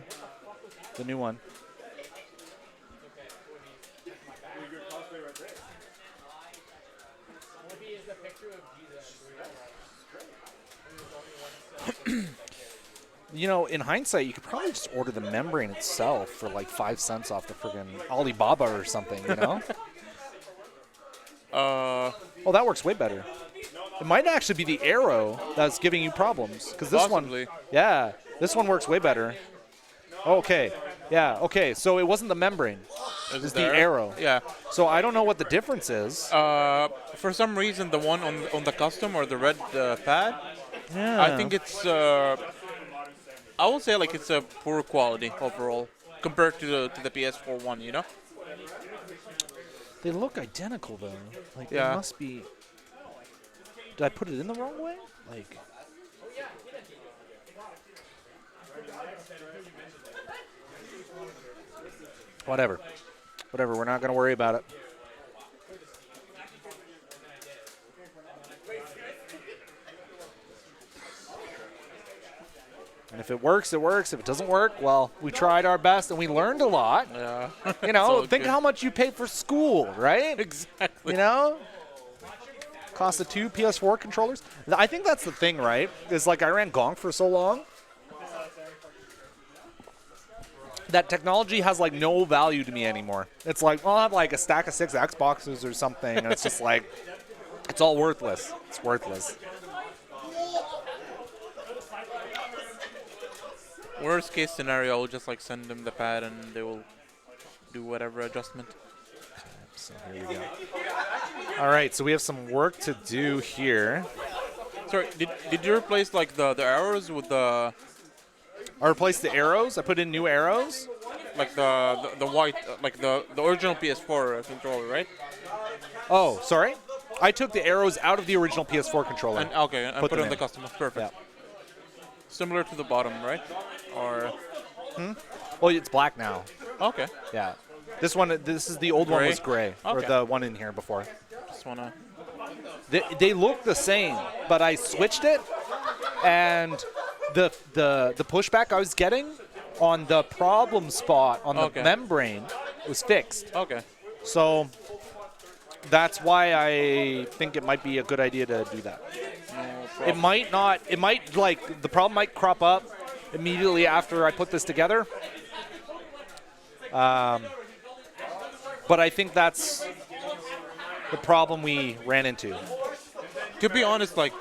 new one. You know, in hindsight, you could probably just order the membrane itself for like 5 cents off the friggin' Alibaba or something, you know? Oh, that works way better. It might actually be the arrow that's giving you problems. Because this Possibly. one, yeah, this one works way better. Okay, Yeah, okay, so it wasn't the membrane. Is It's it the there? arrow. Yeah. So I don't know what the difference is. For some reason, the one on the custom or the red pad, Yeah. I think it's. I will say like it's a poor quality overall compared to the PS4 one. You know. They look identical, though. Like, Yeah. they must be... Did I put it in the wrong way? Like... Whatever. Whatever, we're not going to worry about it. And if it works, it works. If it doesn't work, well, we tried our best and we learned a lot. Yeah. You know, So think good. how much you pay for school, right? Exactly. You know? Cost of 2 PS4 controllers. I think that's the thing, right? Is like I ran Gonk for so long that technology has like no value to me anymore. It's like, well, I'll have like a stack of 6 Xboxes or something, and it's just like, it's all worthless. It's worthless. Worst case scenario, I'll just like send them the pad and they will do whatever adjustment. So here we go. All right, so we have some work to do here. Sorry, did you replace like the arrows with the I replaced the arrows. I put in new arrows. like the white like the original PS4 controller, right? Oh, sorry. I took the arrows out of the original PS4 controller. And okay, and Put put them on the in. custom. Perfect. Yeah. Similar to the bottom, right? Or Well, it's black now. okay, Yeah. This one, this is the old one Gray? was gray, or Okay. the one in here before. just wanna. They look the same, but I switched it, and the pushback I was getting on the problem spot on the Okay. membrane was fixed. Okay. So that's why I think it might be a good idea to do that. It might not. It might like the problem might crop up immediately after I put this together. But I think that's the problem we ran into. To be honest, like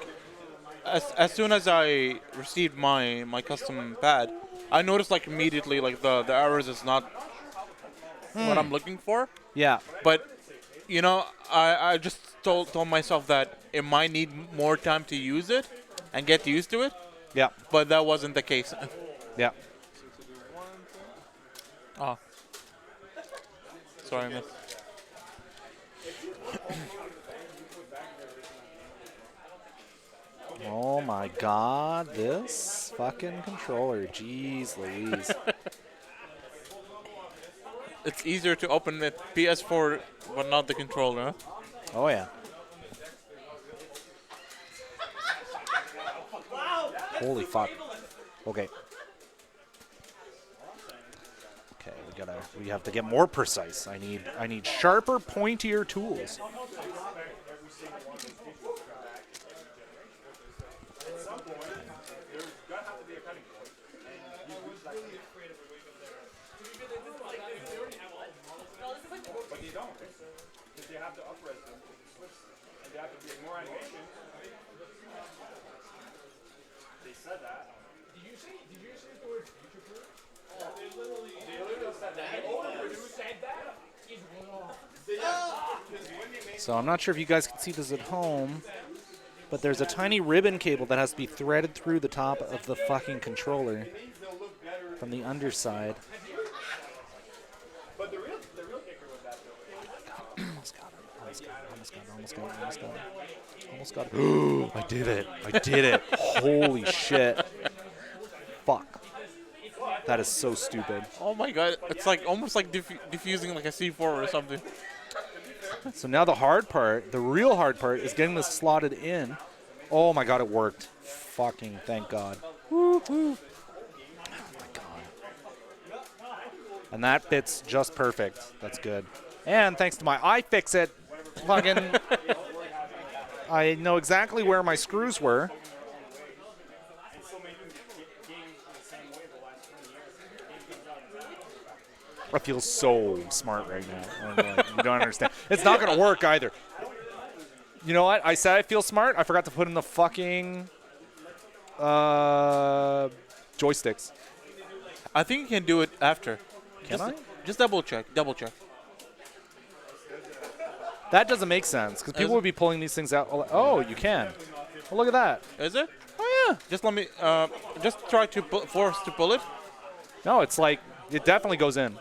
as soon as I received my custom pad, I noticed like immediately like the arrows is not what I'm looking for. Yeah. But you know, I just told myself that it might need more time to use it and get used to it. Yeah. But that wasn't the case. Yeah. Oh. Sorry, miss. Oh my God, this fucking controller. Jeez Louise. It's easier to open the PS4, but not the controller. Huh? Oh yeah. Holy fuck. Okay. Okay, we have to get more precise. I need sharper, pointier tools. But you don't. Because you have to upres them. And you have to be more animation. They said that. Did you say the word future proof? They literally said that. Who said that? Is wrong. So I'm not sure if you guys can see this at home, but there's a tiny ribbon cable that has to be threaded through the top of the fucking controller from the underside. But the real kicker with that though. Almost got it. I did it. I did it. Holy shit. Fuck. That is so stupid. Oh my god, it's like almost like diffusing like a C4 or something. So now the hard part, the real hard part, is getting this slotted in. Oh my god, it worked. Fucking thank God. Woo, woo. Oh my god. And that fits just perfect. That's good. And thanks to my iFixit, fucking, I know exactly where my screws were. I feel so smart right now. I'm like, you don't understand. It's not going to work either. You know what? I said I feel smart. I forgot to put in the fucking joysticks. I think you can do it after. Can I? Just double check. Double check. That doesn't make sense because people it? would be pulling these things out. Oh, you can. Well, look at that. Is it? Oh yeah. Just let me. Just try to force to pull it. No, it's like it definitely goes in.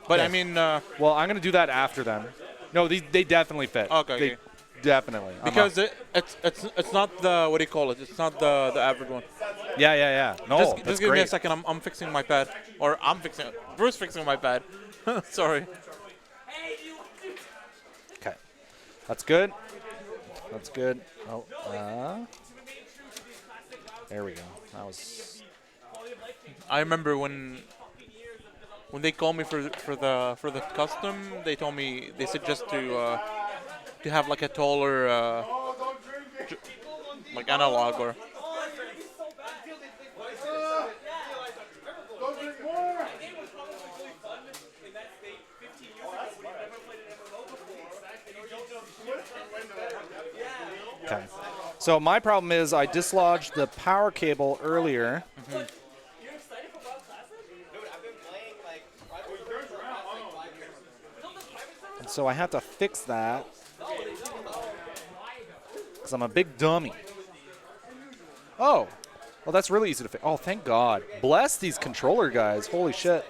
But Yeah. I mean, Well, I'm gonna do that after then. No, they definitely fit. Okay, They okay. definitely. because it's not the, what do you call it? It's not the average one. Yeah. No, Just that's give great. me a second. I'm fixing my pad, or I'm fixing it. Bruce fixing my pad. Sorry. Okay, that's good. That's good. Oh, there we go. That was. I remember when they called me for the custom, they told me they suggest to have like a taller like analog or. Okay. So my problem is I dislodged the power cable earlier. And so I have to fix that because I'm a big dummy. Oh, well, that's really easy to fix. Oh, thank God. Bless these controller guys. Holy shit.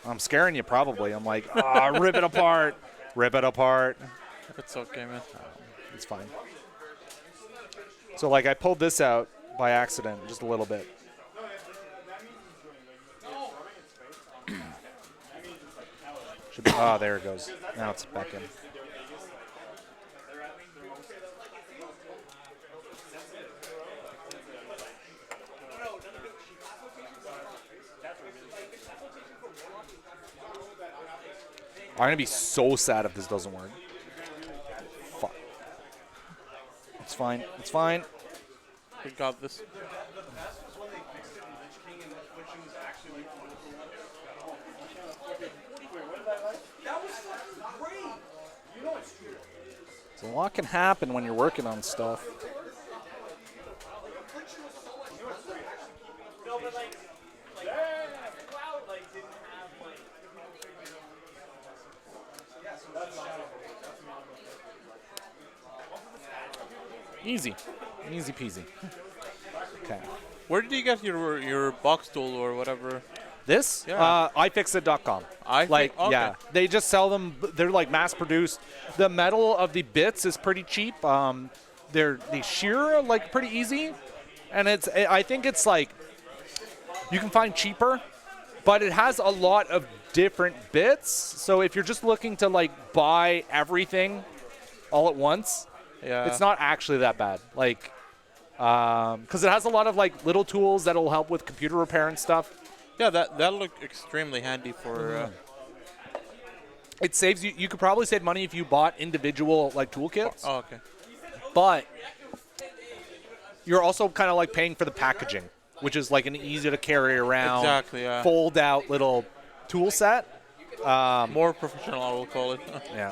I'm scaring you probably. I'm like, rip it apart. Rip it apart. It's okay, man. It's fine. So, like, I pulled this out by accident just a little bit. Should be, there it goes. Now it's back in. I'm going to be so sad if this doesn't work. Fuck. It's fine. It's fine. We got this. So a lot can happen when you're working on stuff. Easy. Easy peasy. Okay. Where did you get your box tool or whatever? This? Yeah. iFixit.com. Okay. Yeah. They just sell them. They're like mass produced. The metal of the bits is pretty cheap. They shear like pretty easy. And I think it's like, you can find cheaper, but it has a lot of different bits. So if you're just looking to like buy everything all at once, Yeah. it's not actually that bad. Like, because it has a lot of like little tools that'll help with computer repair and stuff. Yeah, that'll look extremely handy for. It saves you. You could probably save money if you bought individual like toolkits, Oh, okay. but you're also kind of like paying for the packaging, which is like an easy to carry around, Exactly. Yeah. fold out little tool set. More professional, I will call it. Yeah.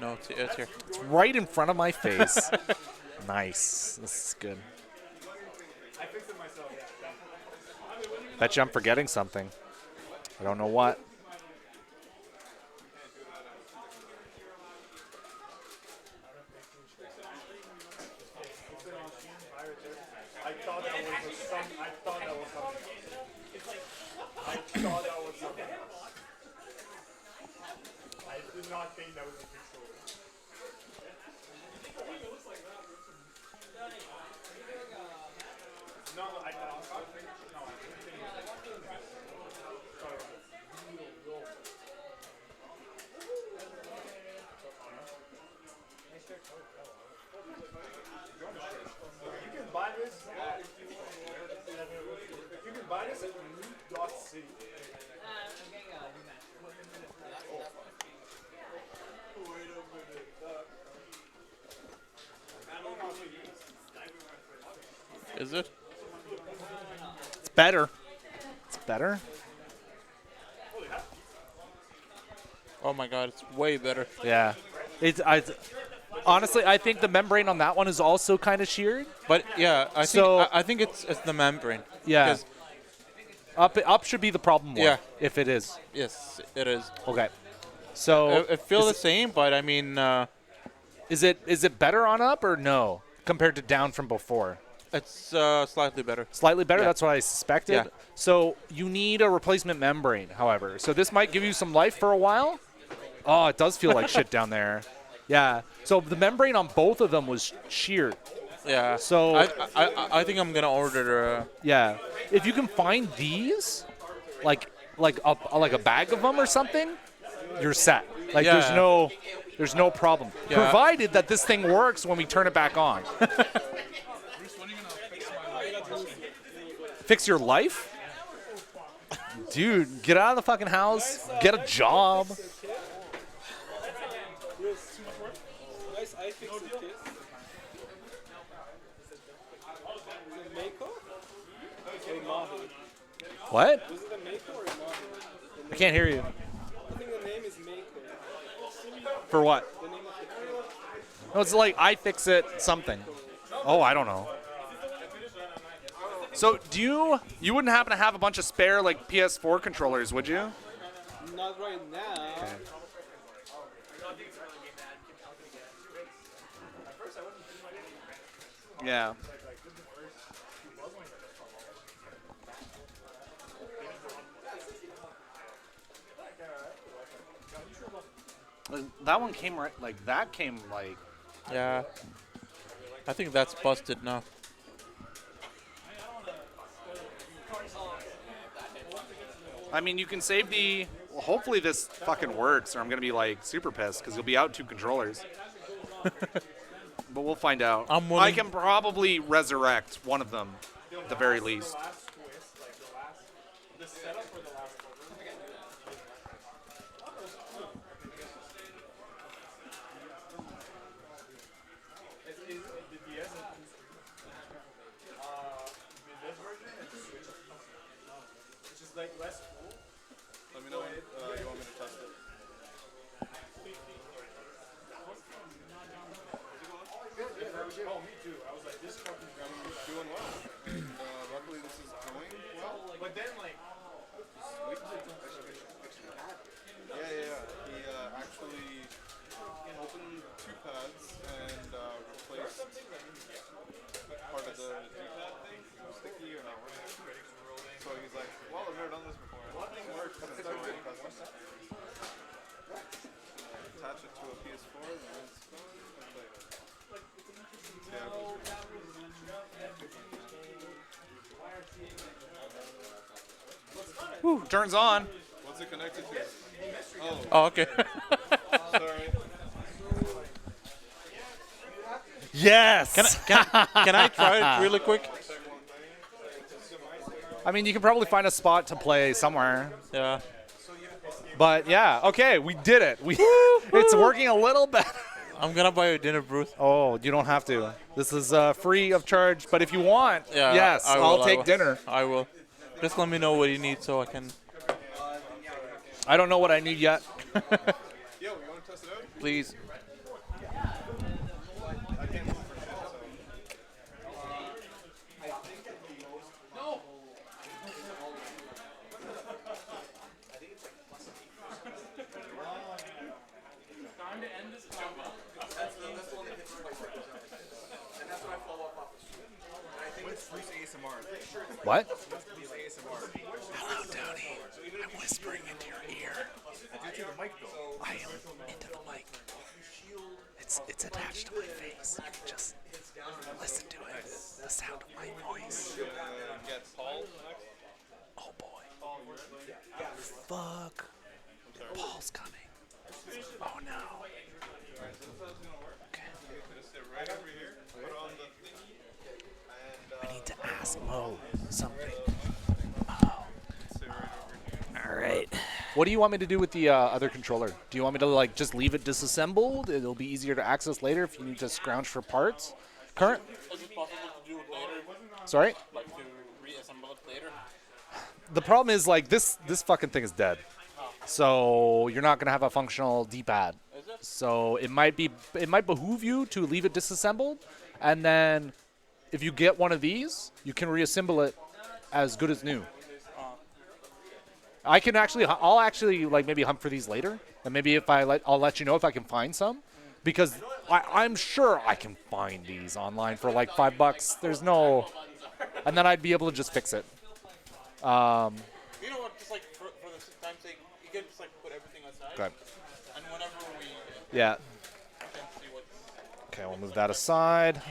No, it's here. It's right in front of my face. Nice. This is good. Bet you I'm forgetting something. I don't know what. Is it? It's better. It's better. Oh my god, it's way better. Yeah. Honestly, I think the membrane on that one is also kind of sheared. But yeah, I think it's the membrane. Yeah. 'Cause- Up should be the problem one. Yeah. If it is. Yes, it is. Okay. So It feels the same, but I mean, is it better on up or no compared to down from before? it's slightly better. Slightly better. Yeah. That's what I suspected. Yeah. So you need a replacement membrane, however. So this might give you some life for a while. Oh, it does feel like shit down there. Yeah. So the membrane on both of them was sheared. Yeah. So I think I'm gonna order. Yeah. If you can find these, like a bag of them or something, you're set. Like Yeah. there's no problem. Yeah. Provided that this thing works when we turn it back on. Fix your life? Dude, get out of the fucking house. Get a job. Nice iFixit case. Mako? Okay, Mahi. What? Is it a Mako or Mahi? I can't hear you. I think the name is Mako. For what? The name of the case. No, it's like iFixit something. Oh, I don't know. So you wouldn't happen to have a bunch of spare like PS4 controllers, would you? Not right now. Yeah. That one came right, like that came like. Yeah. I think that's busted now. I mean, you can save the. Well, hopefully this fucking works, or I'm gonna be like super pissed because you'll be out 2 controllers. But we'll find out. I'm I willing- can probably resurrect one of them, at the very least. Like less cool. Let me know you want me to test it. Oh, me too. I was like, this fucking Doing well. Luckily, this is going well. But then, like, Yeah. He actually opened 2 pads and replaced part of the D-pad thing. It was sticky or not working. So he's like, well, I've never done this before. Nothing works because it's already custom. Attach it to a PS4 and then it's going and play it. Whew, turns on. What's it connected to? Oh, okay. Sorry. Yes. Can I try it really quick? I mean, you can probably find a spot to play somewhere. Yeah. But yeah, okay, we did it. It's working a little better. I'm gonna buy a dinner, Bruce. Oh, you don't have to. This is free of charge. But if you want, Yeah. yes, I will, I'll I take will. dinner. I will. Just let me know what you need so I can. I don't know what I need yet. Yo, you want to test it out? Please. What? Hello, Tony. I'm whispering into your ear. I am into the mic. It's attached to my face. You can just listen to it. The sound of my voice. Get Paul next. Oh boy. Fuck. Paul's coming. Oh no. Okay. Right over here. Put on the thingy. And I need to ask Mo something. sit right over here. All right. What do you want me to do with the other controller? Do you want me to like just leave it disassembled? It'll be easier to access later if you need to scrounge for parts. Current? Is it possible to do it later? Sorry? Like to reassemble it later? The problem is like this fucking thing is dead. So you're not going to have a functional D-pad. Is it? So it might behoove you to leave it disassembled, and then if you get one of these, you can reassemble it as good as new. I'll actually like maybe hunt for these later, and maybe I'll let you know if I can find some, because I'm sure I can find these online for like $5. There's no, and then I'd be able to just fix it. You know what? Just like for the time's sake, you can just like put everything aside. Okay. And whenever we Yeah. can see what's. Okay, we'll move that aside.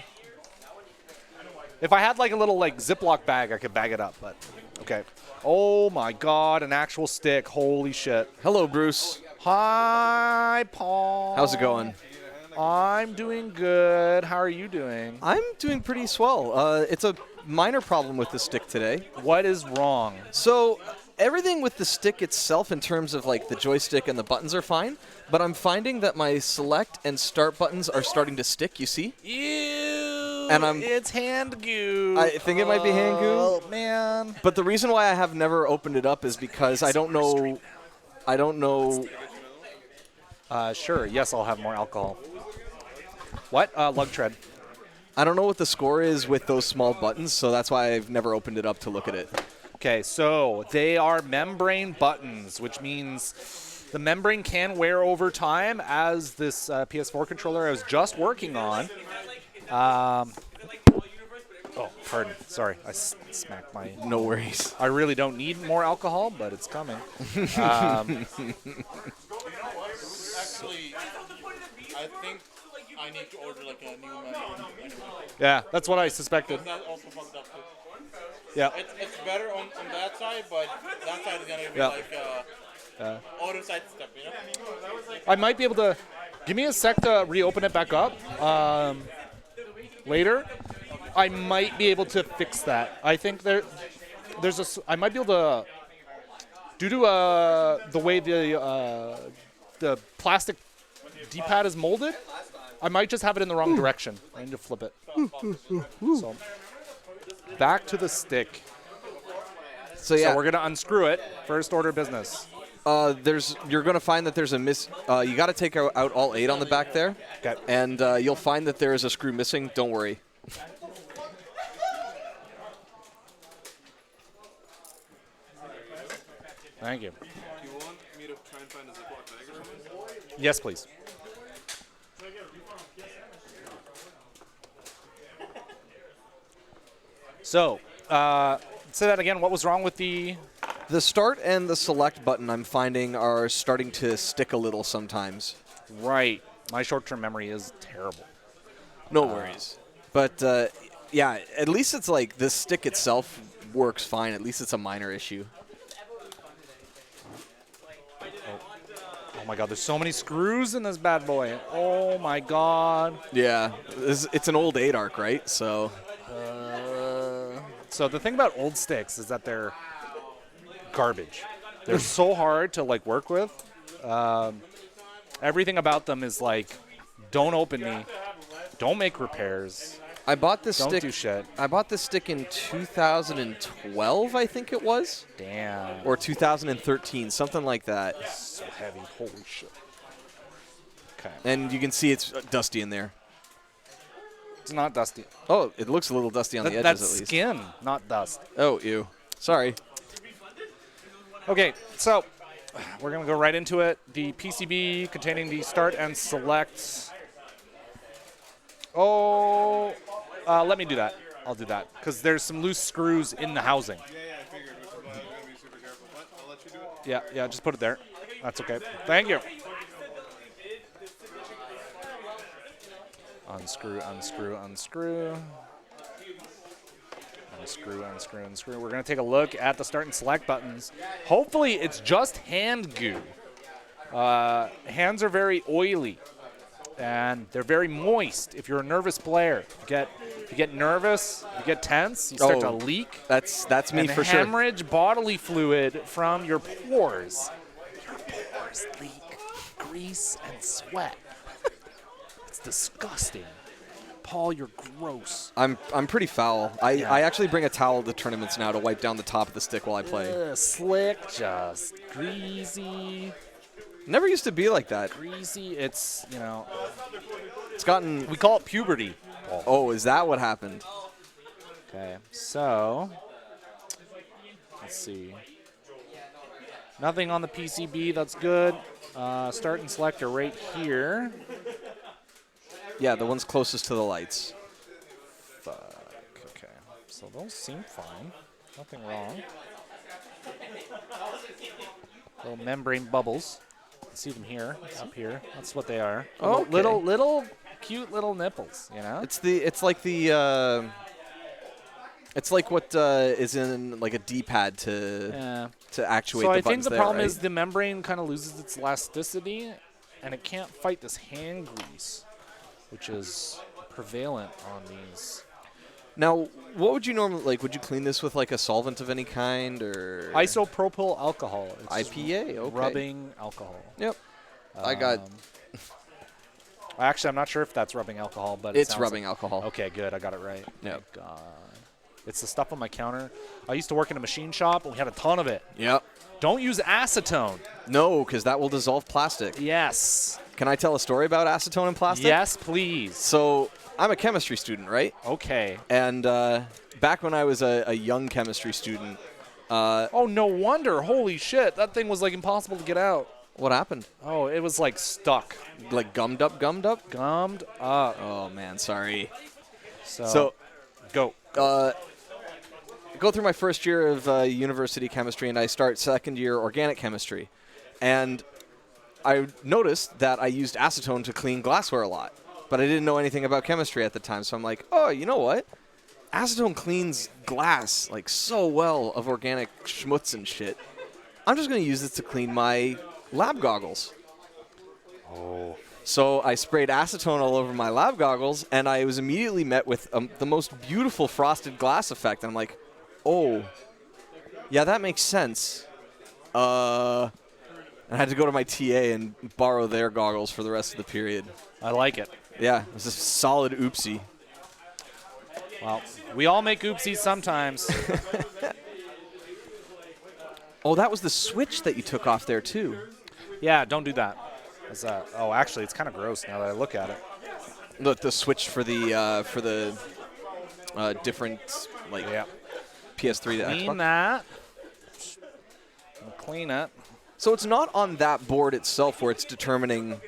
If I had like a little like Ziploc bag, I could bag it up, but okay. Oh my God, an actual stick. Holy shit. Hello, Bruce. Hi, Paul. How's it going? I'm doing good. How are you doing? I'm doing pretty swell. It's a minor problem with the stick today. What is wrong? So everything with the stick itself in terms of like the joystick and the buttons are fine, but I'm finding that my select and start buttons are starting to stick, you see? Ew. And it's hand goo. I think it might be hand goo. Oh, man. But the reason why I have never opened it up is because I don't know. Sure. Yes, I'll have more alcohol. What? Lug tread. I don't know what the score is with those small buttons, so that's why I've never opened it up to look at it. Okay, so they are membrane buttons, which means the membrane can wear over time, as this PS4 controller I was just working on. Oh, pardon. Sorry, I smacked my... No worries. I really don't need more alcohol, but it's coming. Actually, I think I need to order like a new menu. Yeah, that's what I suspected. That also fucked up too. Yeah. It's better on that side, but that side is gonna be Yeah. like auto side step, you know? I might be able to... Give me a sec to reopen it back up later. I might be able to fix that. I think I might be able to... Due to the way the plastic D-pad is molded, I might just have it in the wrong direction. I need to flip it. So, back to the stick. So yeah, So we're gonna unscrew it. First order business. you're going to find that there's a you got to take out all 8 on the back there. Okay. And you'll find that there is a screw missing. Don't worry. Thank you. Do you want me to try and find a Ziploc bag or something? Yes, please. So, say that again. What was wrong with the... The start and the select button I'm finding are starting to stick a little sometimes. Right. My short-term memory is terrible. No worries. But yeah, at least it's like the stick itself works fine. At least it's a minor issue. Oh my God, there's so many screws in this bad boy. Oh my God. Yeah, it's an old 8-arc, right? So So the thing about old sticks is that they're garbage. They're so hard to like work with. Everything about them is like, don't open me, don't make repairs, I bought this don't stick. do shit. I bought this stick in 2012, I think it was, Damn. or 2013, something like that. So heavy. Holy shit. Okay. And you can see it's dusty in there. It's not dusty. Oh, it looks a little dusty on the edges That's at least. skin, not dust. Oh, ew. Sorry. Okay, so we're going to go right into it. The PCB containing the start and select. Oh, let me do that. I'll do that because there's some loose screws in the housing. Yeah, I figured, which is why I'm going to be super careful. But I'll let you do it. Yeah, just put it there. That's okay. Thank you. Unscrew, unscrew, unscrew. Unscrew, unscrew, unscrew. We're going to take a look at the start and select buttons. Hopefully it's just hand goo. Hands are very oily and they're very moist. If you're a nervous player, you get nervous, you get tense, you start to leak. That's me and for sure. hemorrhage bodily fluid from your pores. Your pores leak grease and sweat. It's disgusting. Paul, you're gross. I'm pretty foul. I actually bring a towel to tournaments now to wipe down the top of the stick while I play. Slick, just greasy. Never used to be like that. Greasy. It's, you know, It's gotten. we call it puberty. Oh, is that what happened? Okay, so let's see. Nothing on the PCB. That's good. Start and select are right here. Yeah, the ones closest to the lights. Fuck. Okay. So those seem fine. Nothing wrong. Little membrane bubbles. You can see them here, up here. That's what they are. Oh, okay. Little cute little nipples, you know? It's like what is in like a D-pad to actuate So the I buttons think the there, problem right? is the membrane kind of loses its elasticity, and it can't fight this hand grease, which is prevalent on these. Now, what would you normally like? Would you clean this with like a solvent of any kind or Isopropyl alcohol. It's just IPA? Okay. rubbing alcohol. Yep. I got. Actually, I'm not sure if that's rubbing alcohol, but It's sounds rubbing like, alcohol. Okay, good. I got it right. Yep. Thank God. It's the stuff on my counter. I used to work in a machine shop, and we had a ton of it. Yep. Don't use acetone. No, because that will dissolve plastic. Yes. Can I tell a story about acetone and plastic? Yes, please. So I'm a chemistry student, right? Okay. And back when I was a young chemistry student, Oh, no wonder. Holy shit. That thing was like impossible to get out. what happened? Oh, it was like stuck. Like gummed up? Gummed up. Oh man, sorry. So go. Go through my first year of university chemistry, and I start second year organic chemistry. And I noticed that I used acetone to clean glassware a lot, but I didn't know anything about chemistry at the time. So I'm like, oh, you know what? Acetone cleans glass like so well of organic schmutz and shit. I'm just going to use this to clean my lab goggles. Oh. So I sprayed acetone all over my lab goggles, and I was immediately met with the most beautiful frosted glass effect. And I'm like, oh, yeah, that makes sense. I had to go to my TA and borrow their goggles for the rest of the period. I like it. Yeah, it was a solid oopsie. Well, we all make oopsies sometimes. Oh, that was the switch that you took off there, too. Yeah, don't do that. What's that? Oh, actually, it's kind of gross now that I look at it. Look, the switch for the different, like, Yeah. PS3 to Clean Xbox. that. Clean it. So it's not on that board itself where it's determining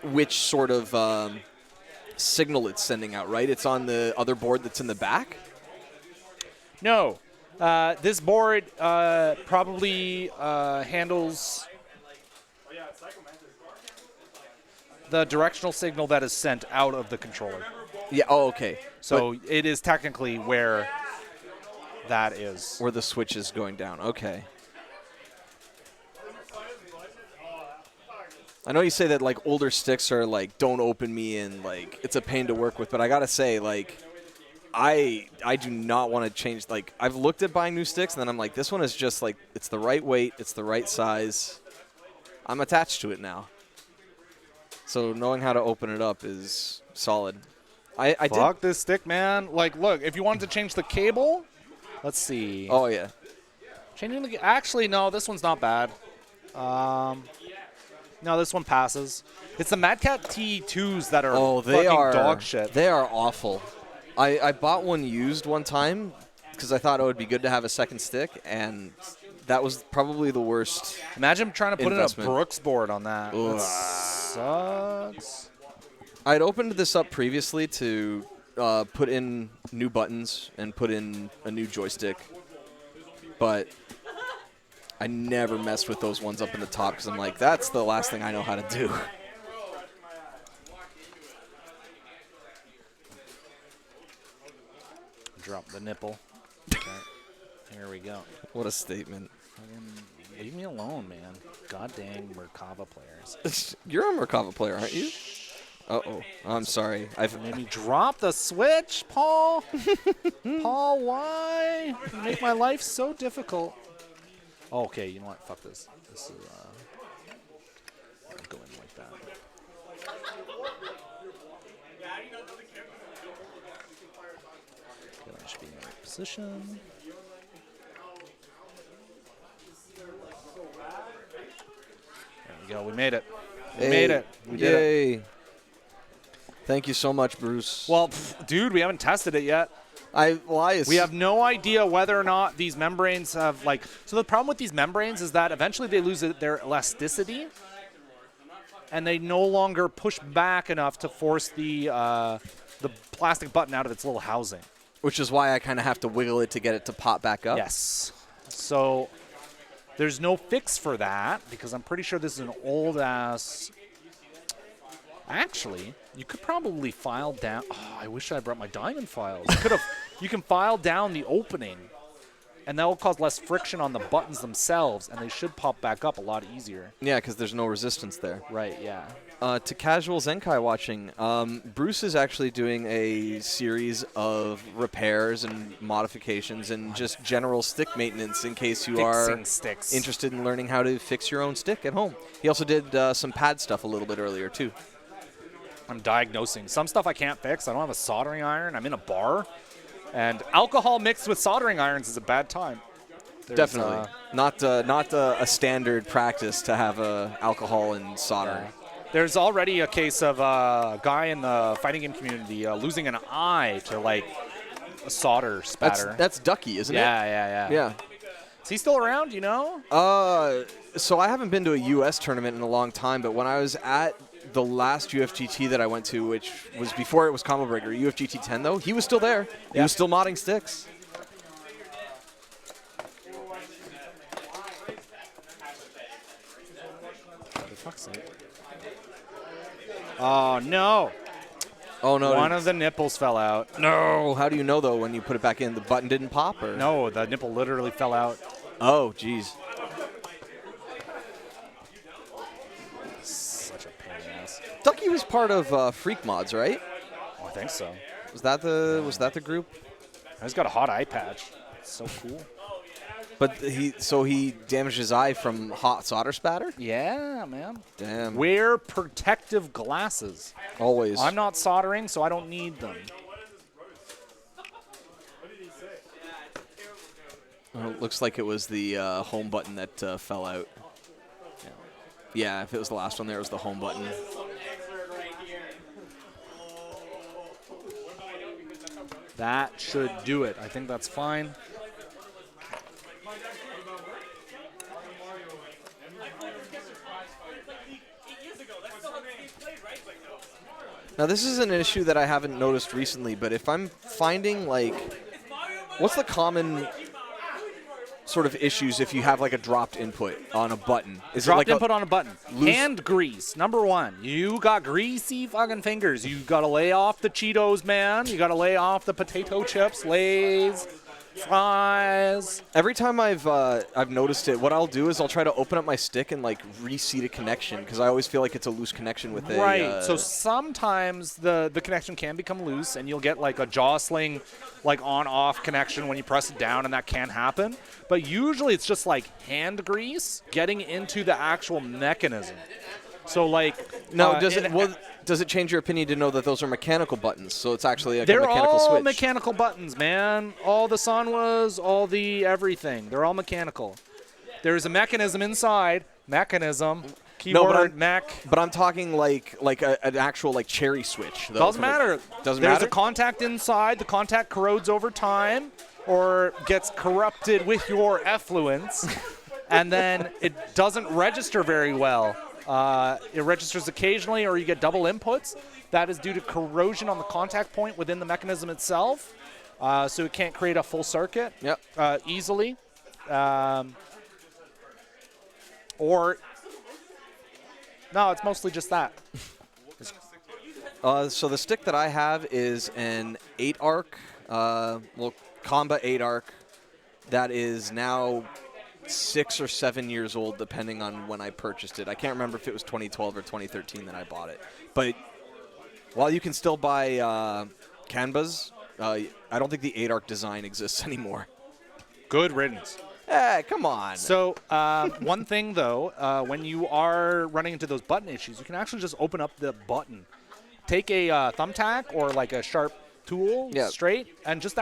which sort of signal it's sending out, right? It's on the other board that's in the back? No. This board probably handles the directional signal that is sent out of the controller. Yeah, oh, okay. So it is technically where that is. Where the switch is going down. Okay. I know you say that, like, older sticks are, like, don't open me and, like, it's a pain to work with, but I gotta say, like, I do not want to change. Like, I've looked at buying new sticks, and then I'm like, this one is just, like, it's the right weight, it's the right size. I'm attached to it now. So knowing how to open it up is solid. I Fuck this stick, man. Like, look, if you wanted to change the cable, let's see. Oh, yeah. Changing the actually, no, this one's not bad. No, this one passes. It's the Mad Cat T2s that are they fucking are dog shit. They are awful. I bought one used one time because I thought it would be good to have a second stick, and that was probably the worst. Imagine trying to put in a investment. Brooks board on that. Ugh. That sucks. I'd opened this up previously to put in new buttons and put in a new joystick, but I never messed with those ones up in the top because I'm like, that's the last thing I know how to do. Drop the nipple. Okay. Here we go. What a statement. Leave me alone, man. God dang Merkava players. You're a Merkava player, aren't you? Uh-oh. I'm sorry. Made me drop the switch, Paul. Paul, why? You make my life so difficult. Oh, okay, you know what? Fuck this. This is, I'm going like that. position. There we go. We made it. We made it. We did it. Yay. Thank you so much, Bruce. Well, dude, we haven't tested it yet. We have no idea whether or not these membranes have, like... So the problem with these membranes is that eventually they lose their elasticity, and they no longer push back enough to force the plastic button out of its little housing. Which is why I kind of have to wiggle it to get it to pop back up. Yes. So there's no fix for that, because I'm pretty sure this is an old-ass... Actually, you could probably file down... Oh, I wish I brought my diamond files. You can file down the opening, and that will cause less friction on the buttons themselves, and they should pop back up a lot easier. Yeah, because there's no resistance there. Right, yeah. To casual Zenkai watching, Bruce is actually doing a series of repairs and modifications and just general stick maintenance in case you are interested in learning how to fix your own stick at home. He also did some pad stuff a little bit earlier, too. I'm diagnosing. Some stuff I can't fix. I don't have a soldering iron. I'm in a bar. And alcohol mixed with soldering irons is a bad time. Definitely. Not a standard practice to have alcohol and solder. Yeah. There's already a case of a guy in the fighting game community losing an eye to, like, a solder spatter. That's Ducky, isn't it? Yeah. Is he still around, you know? So I haven't been to a U.S. tournament in a long time, but when I was at the last UFGT that I went to, which was before it was Combo Breaker, UFGT 10 though, he was still there. He was still modding sticks. For fuck's sake. Oh, no. Oh, no. One of the nipples fell out. No. How do you know, though, when you put it back in? The button didn't pop? Or? No, the nipple literally fell out. Oh, jeez. Such a pain in the ass. Ducky was part of Freak Mods, right? Oh, I think so. Was that the group? He's got a hot eye patch. It's so cool. But he damaged his eye from hot solder spatter? Yeah, man. Damn. Wear protective glasses. Always. I'm not soldering, so I don't need them. Well, it looks like it was the home button that fell out. Yeah, if it was the last one there, it was the home button. That should do it. I think that's fine. Now, this is an issue that I haven't noticed recently, but if I'm finding, like, what's the common sort of issues if you have, like, a dropped input on a button? Is dropped it like input on a button. Hand grease, number one. You got greasy fucking fingers. You got to lay off the Cheetos, man. You got to lay off the potato chips, Lay's, fries. Every time I've noticed it, what I'll do is I'll try to open up my stick and, like, reseat a connection because I always feel like it's a loose connection with it. Right. So sometimes the connection can become loose, and you'll get, like, a jostling, like, on-off connection when you press it down, and that can happen. But usually it's just, like, hand grease getting into the actual mechanism. So, like... Now, does it change your opinion to know that those are mechanical buttons? So it's actually like a mechanical switch. They're all mechanical buttons, man. All the Sanwas, all the everything. They're all mechanical. There's a mechanism inside. Mechanism. Keyword, mech. But I'm talking like an actual like cherry switch. Though, Doesn't matter. Doesn't matter? There's a contact inside. The contact corrodes over time or gets corrupted with your effluence. And then it doesn't register very well. It registers occasionally, or you get double inputs. That is due to corrosion on the contact point within the mechanism itself, so it can't create a full circuit easily. Or, no, it's mostly just that. So the stick that I have is an 8-arc, Comba 8-arc, that is now 6 or 7 years old, depending on when I purchased it. I can't remember if it was 2012 or 2013 that I bought it. But while you can still buy Canvas, I don't think the 8-arc design exists anymore. Good riddance. Hey, come on. So one thing, though, when you are running into those button issues, you can actually just open up the button. Take a thumbtack or like a sharp tool Yeah. straight and just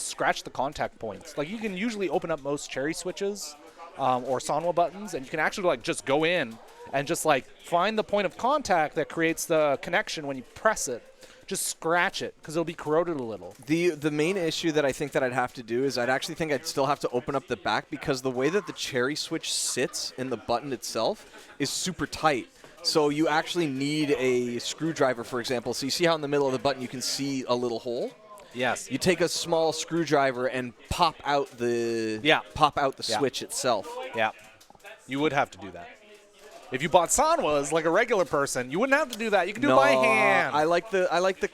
scratch the contact points. Like you can usually open up most cherry switches or Sanwa buttons, and you can actually like just go in and just like find the point of contact that creates the connection when you press it. Just scratch it because it'll be corroded a little. The main issue that I think that I'd have to do is I'd actually think I'd still have to open up the back because the way that the cherry switch sits in the button itself is super tight. So you actually need a screwdriver, for example. So you see how in the middle of the button you can see a little hole? Yes. You take a small screwdriver and pop out the switch itself. Yeah. You would have to do that. If you bought Sanwas like a regular person, you wouldn't have to do that. You can do it by hand. I like the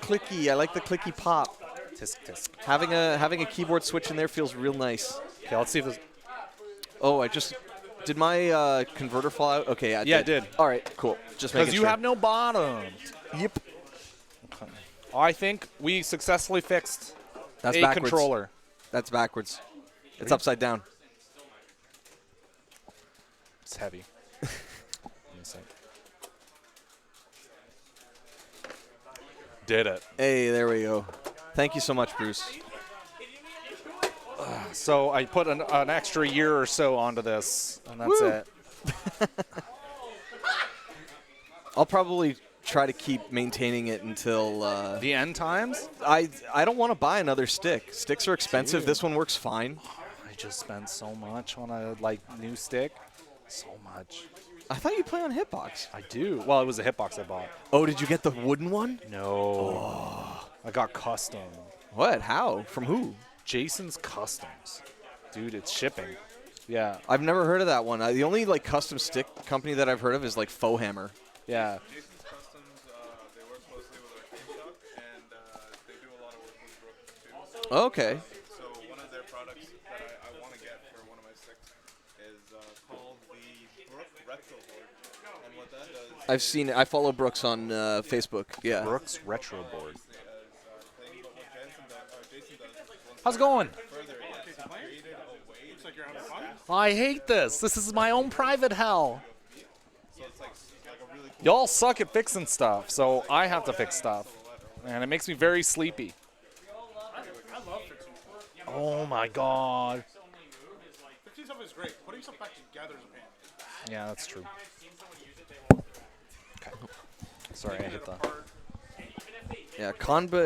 clicky. I like the clicky pop. Tisk tisk. Having a keyboard switch in there feels real nice. Okay, let's see if this. Oh, I just did my converter fall out. Okay, Yeah, it did. All right, cool. Just Because making you sure. have no bottom. Yep. I think we successfully fixed That's a backwards. controller. That's backwards. It's upside down. It's heavy. Let me see. Did it. Hey, there we go. Thank you so much, Bruce. So I put an extra year or so onto this, and that's Woo. it. I'll probably try to keep maintaining it until The end times? I don't want to buy another stick. Sticks are expensive. Dude. This one works fine. I just spent so much on a new stick. So much. I thought you play on Hitbox. I do. Well, it was a hitbox I bought. Oh, did you get the wooden one? No. I got custom. What? How? From who? Jason's Customs. Dude, it's shipping. Yeah. I've never heard of that one. The only like custom stick company that I've heard of is like Faux Hammer. Yeah. Jason's Customs, they work closely with our King Shop, and they do a lot of work with Brooke, too. Okay. So one of their products that I want to get for one of my sticks is called the Brooke Retro Board. And what that does I've seen it. I follow Brooks on Facebook. Yeah. Brooks Retro Board. is thing, but what Jason does is once How's it going? further, it's created a way Looks like you're having fun. I hate this. This is my own private hell. so it's like a really cool Y'all suck at fixing stuff, so I have to fix stuff. And it makes me very sleepy. I love fixing. Oh my god. Fixing stuff is great. Putting stuff back together is a pain. Yeah, that's true. Okay. Sorry, I hit the. Yeah. Kanba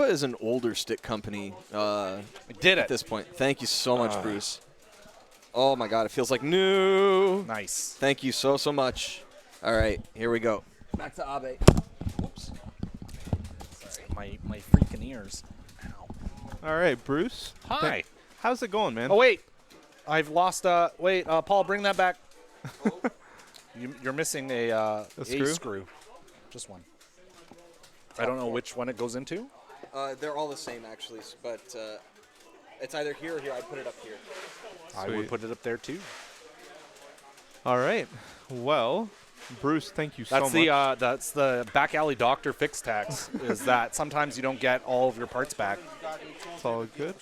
is an older stick company I did at it. this point. Thank you so much, Bruce. Oh my God, it feels like new. Nice. Thank you so much. All right, here we go. Back to Abe. Whoops. My freaking ears. Ow. All right, Bruce. Hi. How's it going, man? Oh wait, I've lost. Wait, Paul, bring that back. You're missing a screw? screw. Just one. I don't know which one it goes into. They're all the same, actually, but it's either here or here. I put it up here. I would Sweet. put it up there too. All right. Well, Bruce, thank you so That's much. that's the back alley doctor fix tax. Is that sometimes you don't get all of your parts back. It's all good.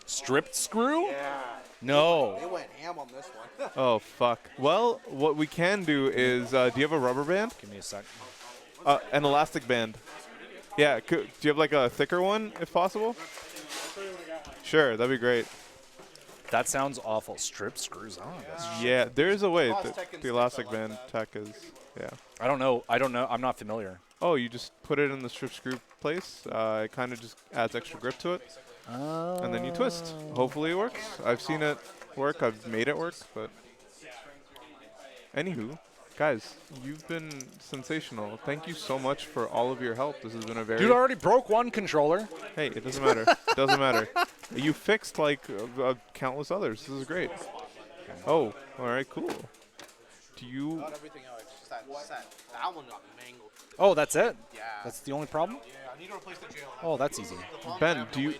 Stripped screw? No. They went ham on this one. Oh, fuck. Well, what we can do is, do you have a rubber band? Give me a sec. An elastic band. Yeah, do you have like a thicker one, if possible? Sure, that'd be great. That sounds awful. Strip screws on this. Yeah, there is a way. Cross tech and The sticks, elastic I like band tech is, yeah. I don't know. I'm not familiar. Oh, you just put it in the strip screw place. It kind of just adds extra grip to it, and then you twist. Hopefully it works. I've seen it work. I've made it work, but anywho, guys, you've been sensational. Thank you so much for all of your help. This has been a very Dude already broke one controller. Hey, it doesn't matter. It doesn't matter. You fixed like countless others. This is great. Oh, all right, cool. Do you? Not everything else. Just that one got mangled. Oh, that's it? Yeah. That's the only problem? Yeah, I need to replace the jail. Oh, that's easy. Ben, do you?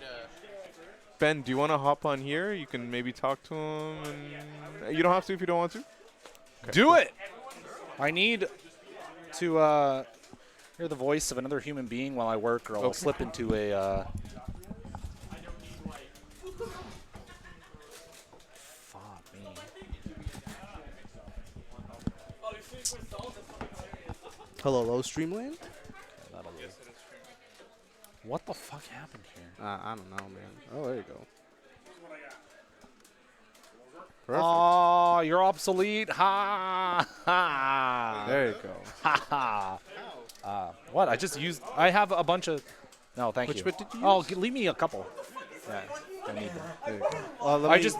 Ben, do you want to hop on here? You can maybe talk to him, and you don't have to if you don't want to. Do it! I need to hear the voice of another human being while I work, or I'll Okay. slip into a. Fuck me. Hello, Streamland. What the fuck happened here? I don't know, man. Oh, there you go. Perfect. Oh, you're obsolete. Ha ha. There you go. Ha ha. What? I have a bunch of. No, thank you. Which bit did you use? Oh, leave me a couple. Yeah, I need them. There you go.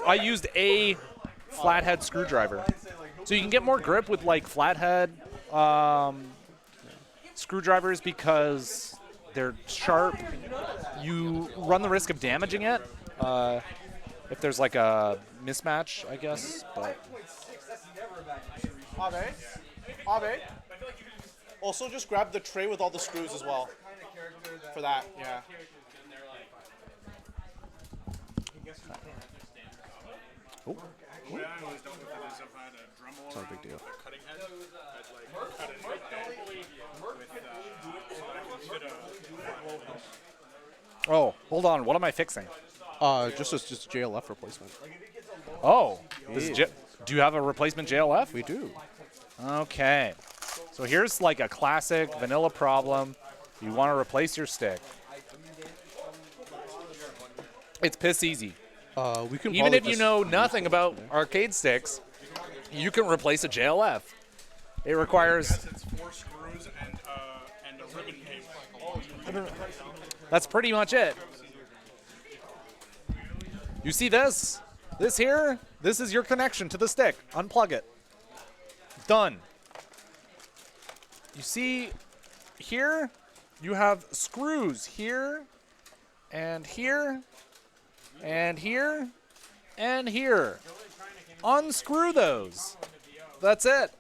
I used a flathead screwdriver, so you can get more grip with like flathead screwdrivers because they're sharp. You run the risk of damaging it if there's like a mismatch, I guess. But Abe. Also, just grab the tray with all the screws as well. For that, yeah. It's not a big deal. oh, hold on. What am I fixing? Just JLF replacement. Oh, do you have a replacement JLF? We do. Okay. So here's like a classic vanilla problem. You want to replace your stick. It's piss easy. We can Even if you know nothing about arcade sticks, you can replace a JLF. It requires. It's 4 screws and a ribbon cable. That's pretty much it. You see this? This here? This is your connection to the stick. Unplug it. Done. You see here? You have screws here, and here, and here, and here. Unscrew those. That's it.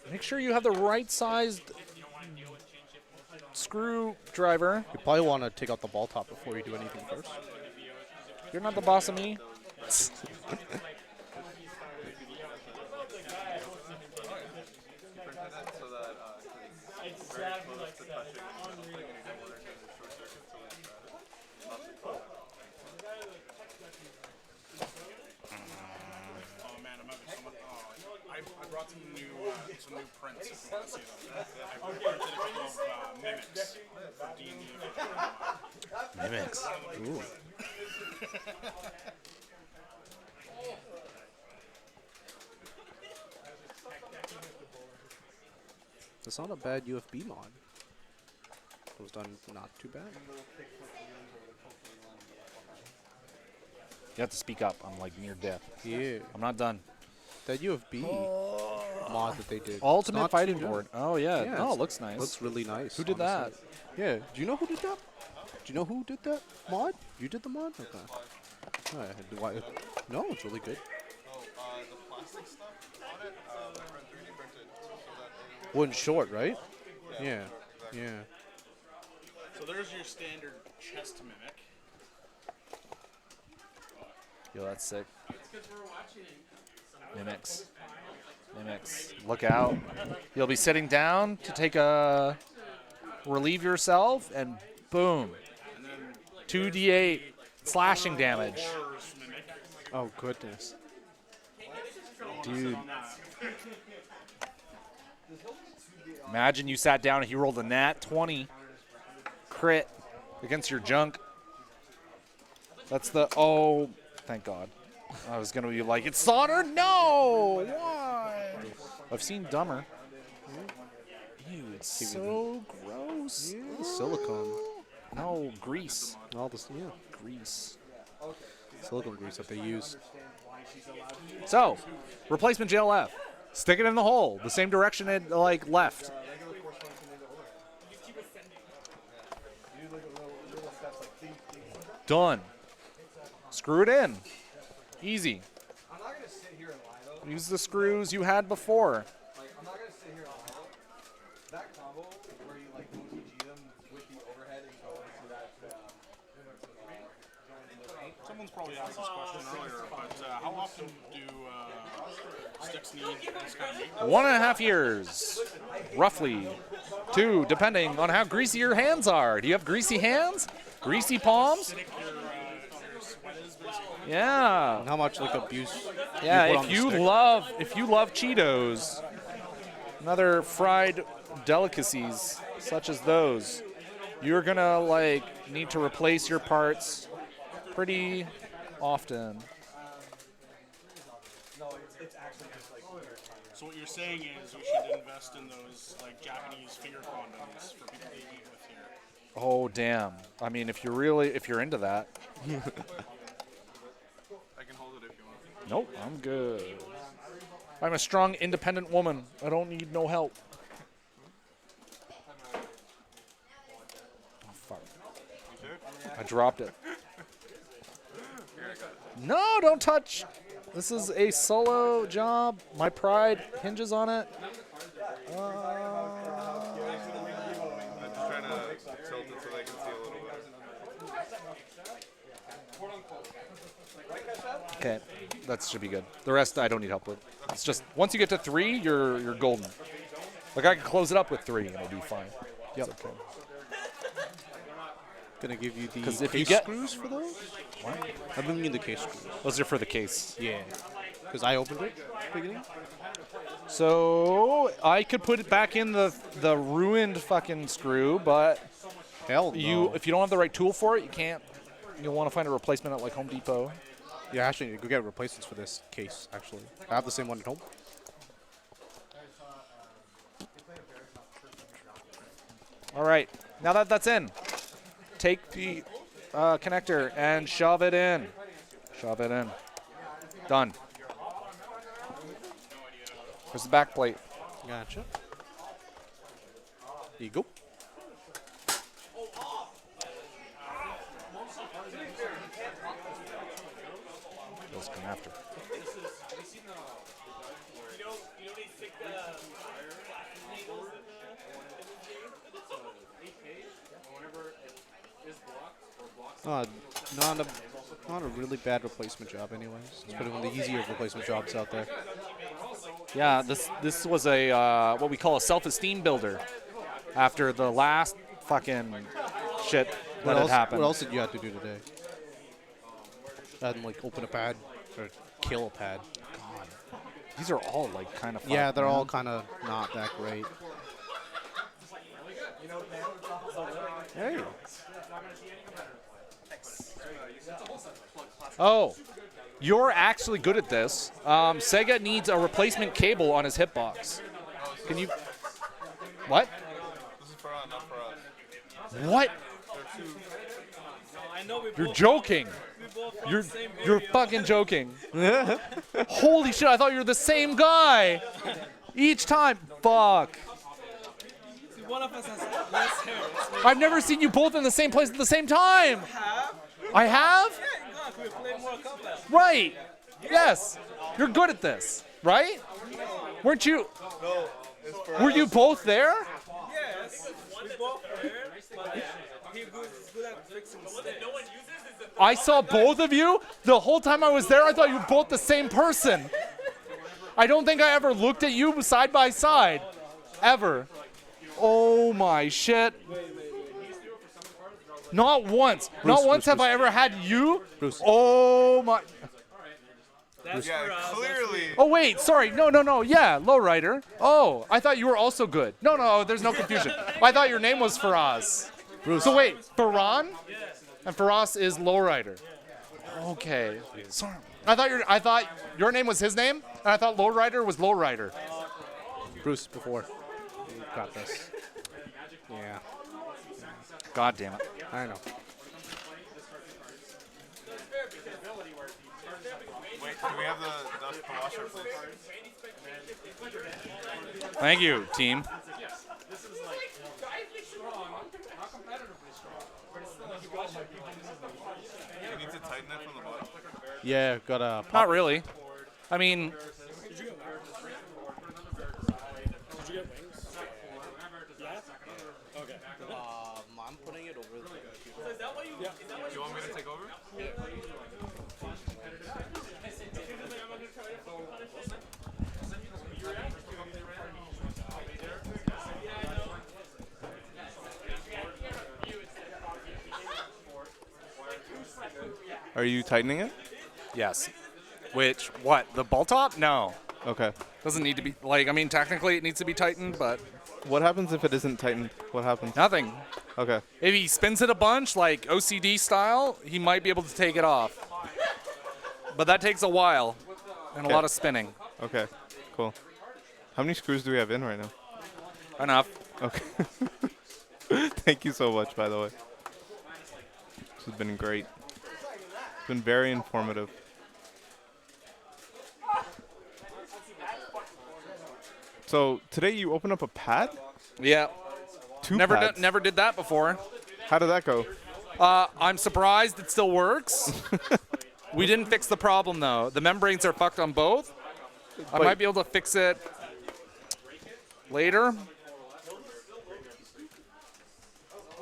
Make sure you have the right sized screwdriver. You probably want to take out the ball top before you do anything first. You're not the boss of me. Oh man, I'm having so much. I brought some new prints if you want to see them. I printed a couple of mimics for D&D. Mimics. Ooh. It's not a bad UFB mod. It was done not too bad. You have to speak up. I'm like near death. Yeah. I'm not done. That UFB mod that they did. Ultimate not Fighting too bad. Board. Oh yeah. Yeah, No, it looks nice. Looks really nice. Who did honestly. Yeah. Do you know who did that? Do you know who did that mod? You did the mod? Okay. No, it's really good. The plastic stuff on it, we 3D printed so that One short, right? Yeah. Yeah. So there's your standard chest mimic. Yo, that's sick. Mimics. Mimics. Look out. You'll be sitting down to take a relieve yourself, and boom. 2d8 slashing damage. Oh, goodness. Dude. Imagine you sat down and he rolled a nat 20 crit against your junk. That's the, oh, thank God. I was going to be like, it's solder? No! Why? I've seen dumber. Ew, it's so gross. Yeah, silicone. No, grease. All this, yeah. Grease. Silicone grease that they use. So, replacement JLF. Stick it in the hole, the same direction it like left. Done. Screw it in. Easy. Use the screws you had before. I'm not gonna sit here and lie. That combo where you like OTG them with the overhead and go into that. Someone's probably asked this question earlier, but how often do sticks need this kind of maintenance? 1.5 years, roughly. 2, depending on how greasy your hands are. Do you have greasy hands? Greasy palms? Yeah. And how much like abuse? Yeah, you put on if the you stick. love Cheetos, another fried delicacies such as those. You're gonna like need to replace your parts pretty often. So what you're saying is we should invest in those like Japanese finger condoms for people to eat with here. Oh damn! I mean, if you're into that. I can hold it if you want. Nope, I'm good. I'm a strong, independent woman. I don't need no help. Oh fuck! I dropped it. No, don't touch. This is a solo job. My pride hinges on it. I'm just trying to tilt it so they can see a little bit. Okay, that should be good. The rest I don't need help with. It's just once you get to 3, you're golden. Like I can close it up with 3 and it'll do fine. Yep. It's okay. Gonna give you the 'Cause case if you get- screws for those. I'm giving you the case screws. Those are for the case. Yeah. Because I opened it at the beginning. So I could put it back in the ruined fucking screw, but Hell no. if you don't have the right tool for it, you can't. You'll want to find a replacement at like Home Depot. Yeah, actually, you could get replacements for this case. Actually, I have the same one at home. All right, now that that's in, take the connector and shove it in. Shove it in. Done. There's the back plate. Gotcha. There you go. Those come after. Not a really bad replacement job, anyways. It's probably one of the easier replacement jobs out there. Yeah, this was a what we call a self-esteem builder. After the last fucking shit that had happened. What else did you have to do today? Other than like open a pad or kill a pad. God, these are all like kind of. Yeah, they're all kind of not that great. Hey. Oh, you're actually good at this. Sega needs a replacement cable on his hitbox. Can you? What? This is for us, not for us. What? You're joking. You're fucking joking. Holy shit! I thought you were the same guy. Each time. Fuck. One of us has less hair. I've never seen you both in the same place at the same time. I have? We play more Kombat. Right. Yes. You're good at this, right? Weren't you? No, it's for Were you both there? Yes, we both were, but he's good at fixing stuff. I saw both of you. The whole time I was there, I thought you were both the same person. I don't think I ever looked at you side by side. Ever. Oh my shit. Not once. Not once have I ever had you. Oh my. Yeah, clearly. Oh wait, sorry. No. Yeah, lowrider. Oh, I thought you were also good. No, there's no confusion. I thought your name was Faraz. So wait, Faran? And Faraz is lowrider. Okay. Sorry. I thought your name was his name, and I thought lowrider was lowrider. Bruce, before. You got this. Yeah. God damn it. I know. Wait, can we have the dust washer, please? Thank you, team. You need to tighten it from the bottom. Yeah, got a. Not really. I mean, I'm putting it over the computer. Do you want me to take over? Are you tightening it? yes. Which, what? The ball top? No. Okay. Doesn't need to be, like, I mean, technically it needs to be tightened, but What happens if it isn't tightened? What happens? nothing. Okay. If he spins it a bunch, like OCD style, he might be able to take it off. But that takes a while and a Okay. lot of spinning. Okay. Cool. How many screws do we have in right now? Enough. Okay. Thank you so much, by the way. This has been great. It's been very informative. So today you opened up a pad? Yeah. Two Never pads. never did that before. How did that go? I'm surprised it still works. We didn't fix the problem, though. The membranes are fucked on both. I But- might be able to fix it later.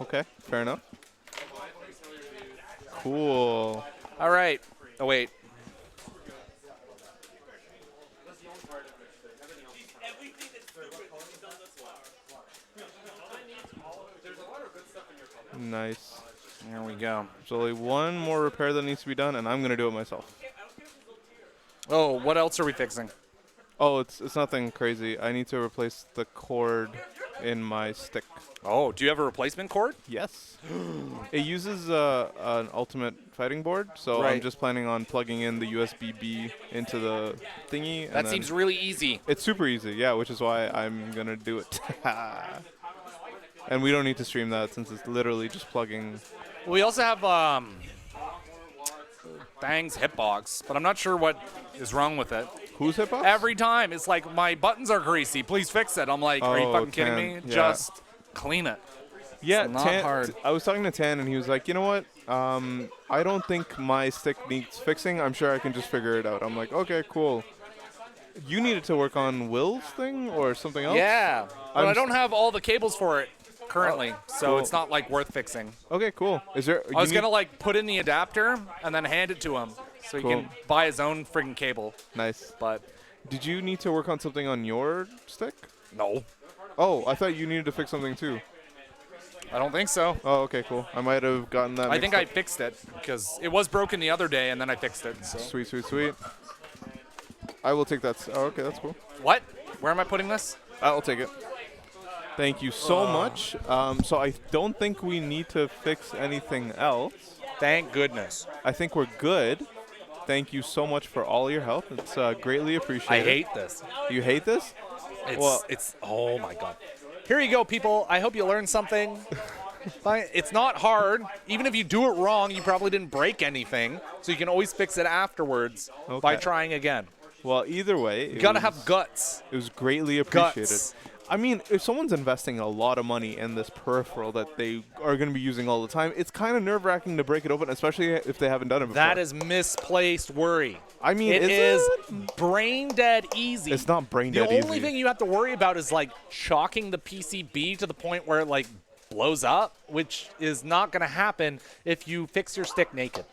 Okay, fair enough. Cool. All right. Oh, wait. Nice. There we go. There's only one more repair that needs to be done, and I'm going to do it myself. Oh, what else are we fixing? Oh, it's nothing crazy. I need to replace the cord in my stick. Oh, do you have a replacement cord? Yes. It uses an ultimate fighting board, so I'm Right. just planning on plugging in the USB-B into the thingy. That and seems then really easy. it's super easy, yeah, which is why I'm going to do it. And we don't need to stream that since it's literally just plugging. We also have Bang's hitbox, but I'm not sure what is wrong with it. Who's hitbox? Every time, it's like, my buttons are greasy. Please fix it. I'm like, are you Oh, fucking kidding Tan, me? yeah. Just clean it. Yeah, It's not Tan, hard. I was talking to Tan, and he was like, you know what? I don't think my stick needs fixing. I'm sure I can just figure it out. I'm like, okay, cool. You needed to work on Will's thing or something else? Yeah, but I'm I s- don't have all the cables for it currently, so cool. it's not like worth fixing. Okay, cool. Is there? I was gonna like put in the adapter and then hand it to him so he Cool. can buy his own friggin' cable. Nice. But Did you need to work on something on your stick? no, Oh, I thought you needed to fix something too. I don't think so. Oh, okay, cool. I might have gotten that. I think mixed I fixed it because it was broken the other day and then I fixed it. So up. Sweet, sweet, sweet. I will take that. Oh, okay, that's cool. what? Where am I putting this? I'll take it. Thank you so much. So I don't think we need to fix anything else. Thank goodness. I think we're good. Thank you so much for all your help. It's greatly appreciated. I hate this. You hate this? It's oh my god. Here you go, people. I hope you learned something. It's not hard. Even if you do it wrong, you probably didn't break anything, so you can always fix it afterwards by Okay. trying again. Well, either way, You gotta have guts. It was greatly appreciated. Guts. I mean, if someone's investing a lot of money in this peripheral that they are going to be using all the time, it's kind of nerve-wracking to break it open, especially if they haven't done it before. That is misplaced worry. I mean, It is is brain dead easy. It's not brain The dead only easy. thing you have to worry about is like shocking the PCB to the point where it like blows up, which is not going to happen if you fix your stick naked.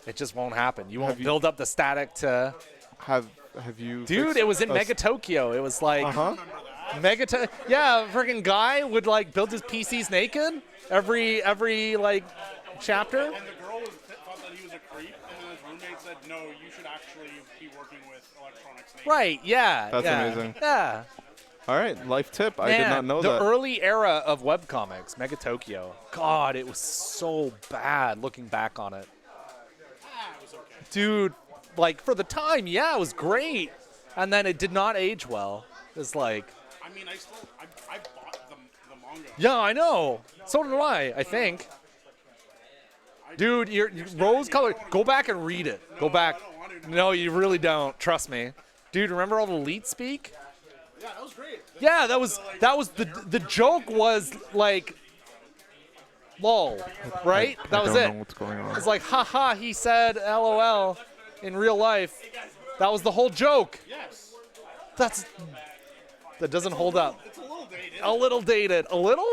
It just won't happen. You won't build up the static to. Have you? Dude, fixed it was in a Mega Tokyo. It was like Uh-huh. yeah, a freaking guy would like build his PCs naked every like chapter. And the girl thought that he was a creep, and then his roommate said, no, you should actually be working with electronics. Right, yeah. That's yeah, amazing. Yeah. All right, life tip. I did Man, not know the that. early era of webcomics, Mega Tokyo. God, it was so bad looking back on it. Dude, like for the time, yeah, it was great. And then it did not age well. It's like, I mean, I bought the manga. yeah, I know. So did I think. Dude, you're rose colored. Go back and read it. Go back. No, you really don't. Trust me. Dude, remember all the leet speak? Yeah, that was great. Yeah, that was the joke was like lol, right? That was I don't it. know what's going on. It's like haha, he said LOL in real life. That was the whole joke. Yes. That doesn't hold up. It's a little dated. A little dated. A little?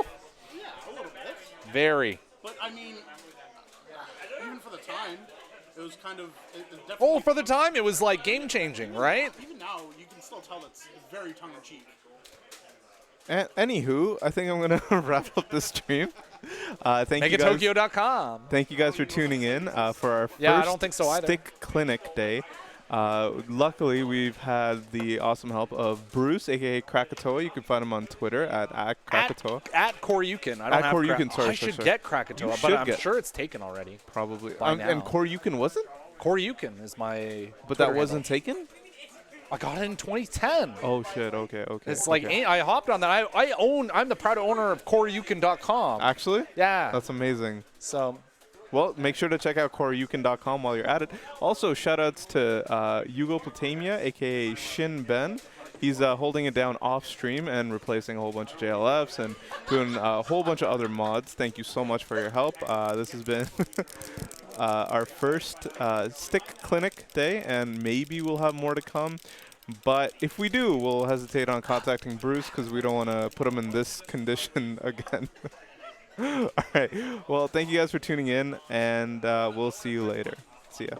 Yeah, a little bit. Very. But, I mean, even for the time, it was kind of... It definitely, Oh, for the time it was like game changing, right? even now, you can still tell it's very tongue-in-cheek. Anywho, I think I'm going to wrap up this stream. Thank you guys. Megatokyo.com. Thank you guys for tuning in for our Yeah, I first don't think so either. Stick Clinic Day. Luckily, we've had the awesome help of Bruce, aka Krackatoa. You can find him on Twitter at Krackatoa. At Koryukin. I don't have Koryukin, sorry, I should sorry. get Krakatoa, You but should I'm get. sure it's taken already. Probably. By And now. Koryukin wasn't? Koryukin is my. But Twitter that wasn't handle. taken? I got it in 2010. Oh, shit. Okay, okay. It's like okay. I hopped on that. I'm the proud owner of Koryukin.com. Actually? Yeah. That's amazing. So. Well, make sure to check out Koryukin.com while you're at it. Also, shout-outs to Ugoplatamia, a.k.a. Shin Ben. He's holding it down off-stream and replacing a whole bunch of JLFs and doing a whole bunch of other mods. Thank you so much for your help. This has been our first stick clinic day, and maybe we'll have more to come. But if we do, we'll hesitate on contacting Bruce because we don't want to put him in this condition again. All right. Well, thank you guys for tuning in, and we'll see you later. See ya.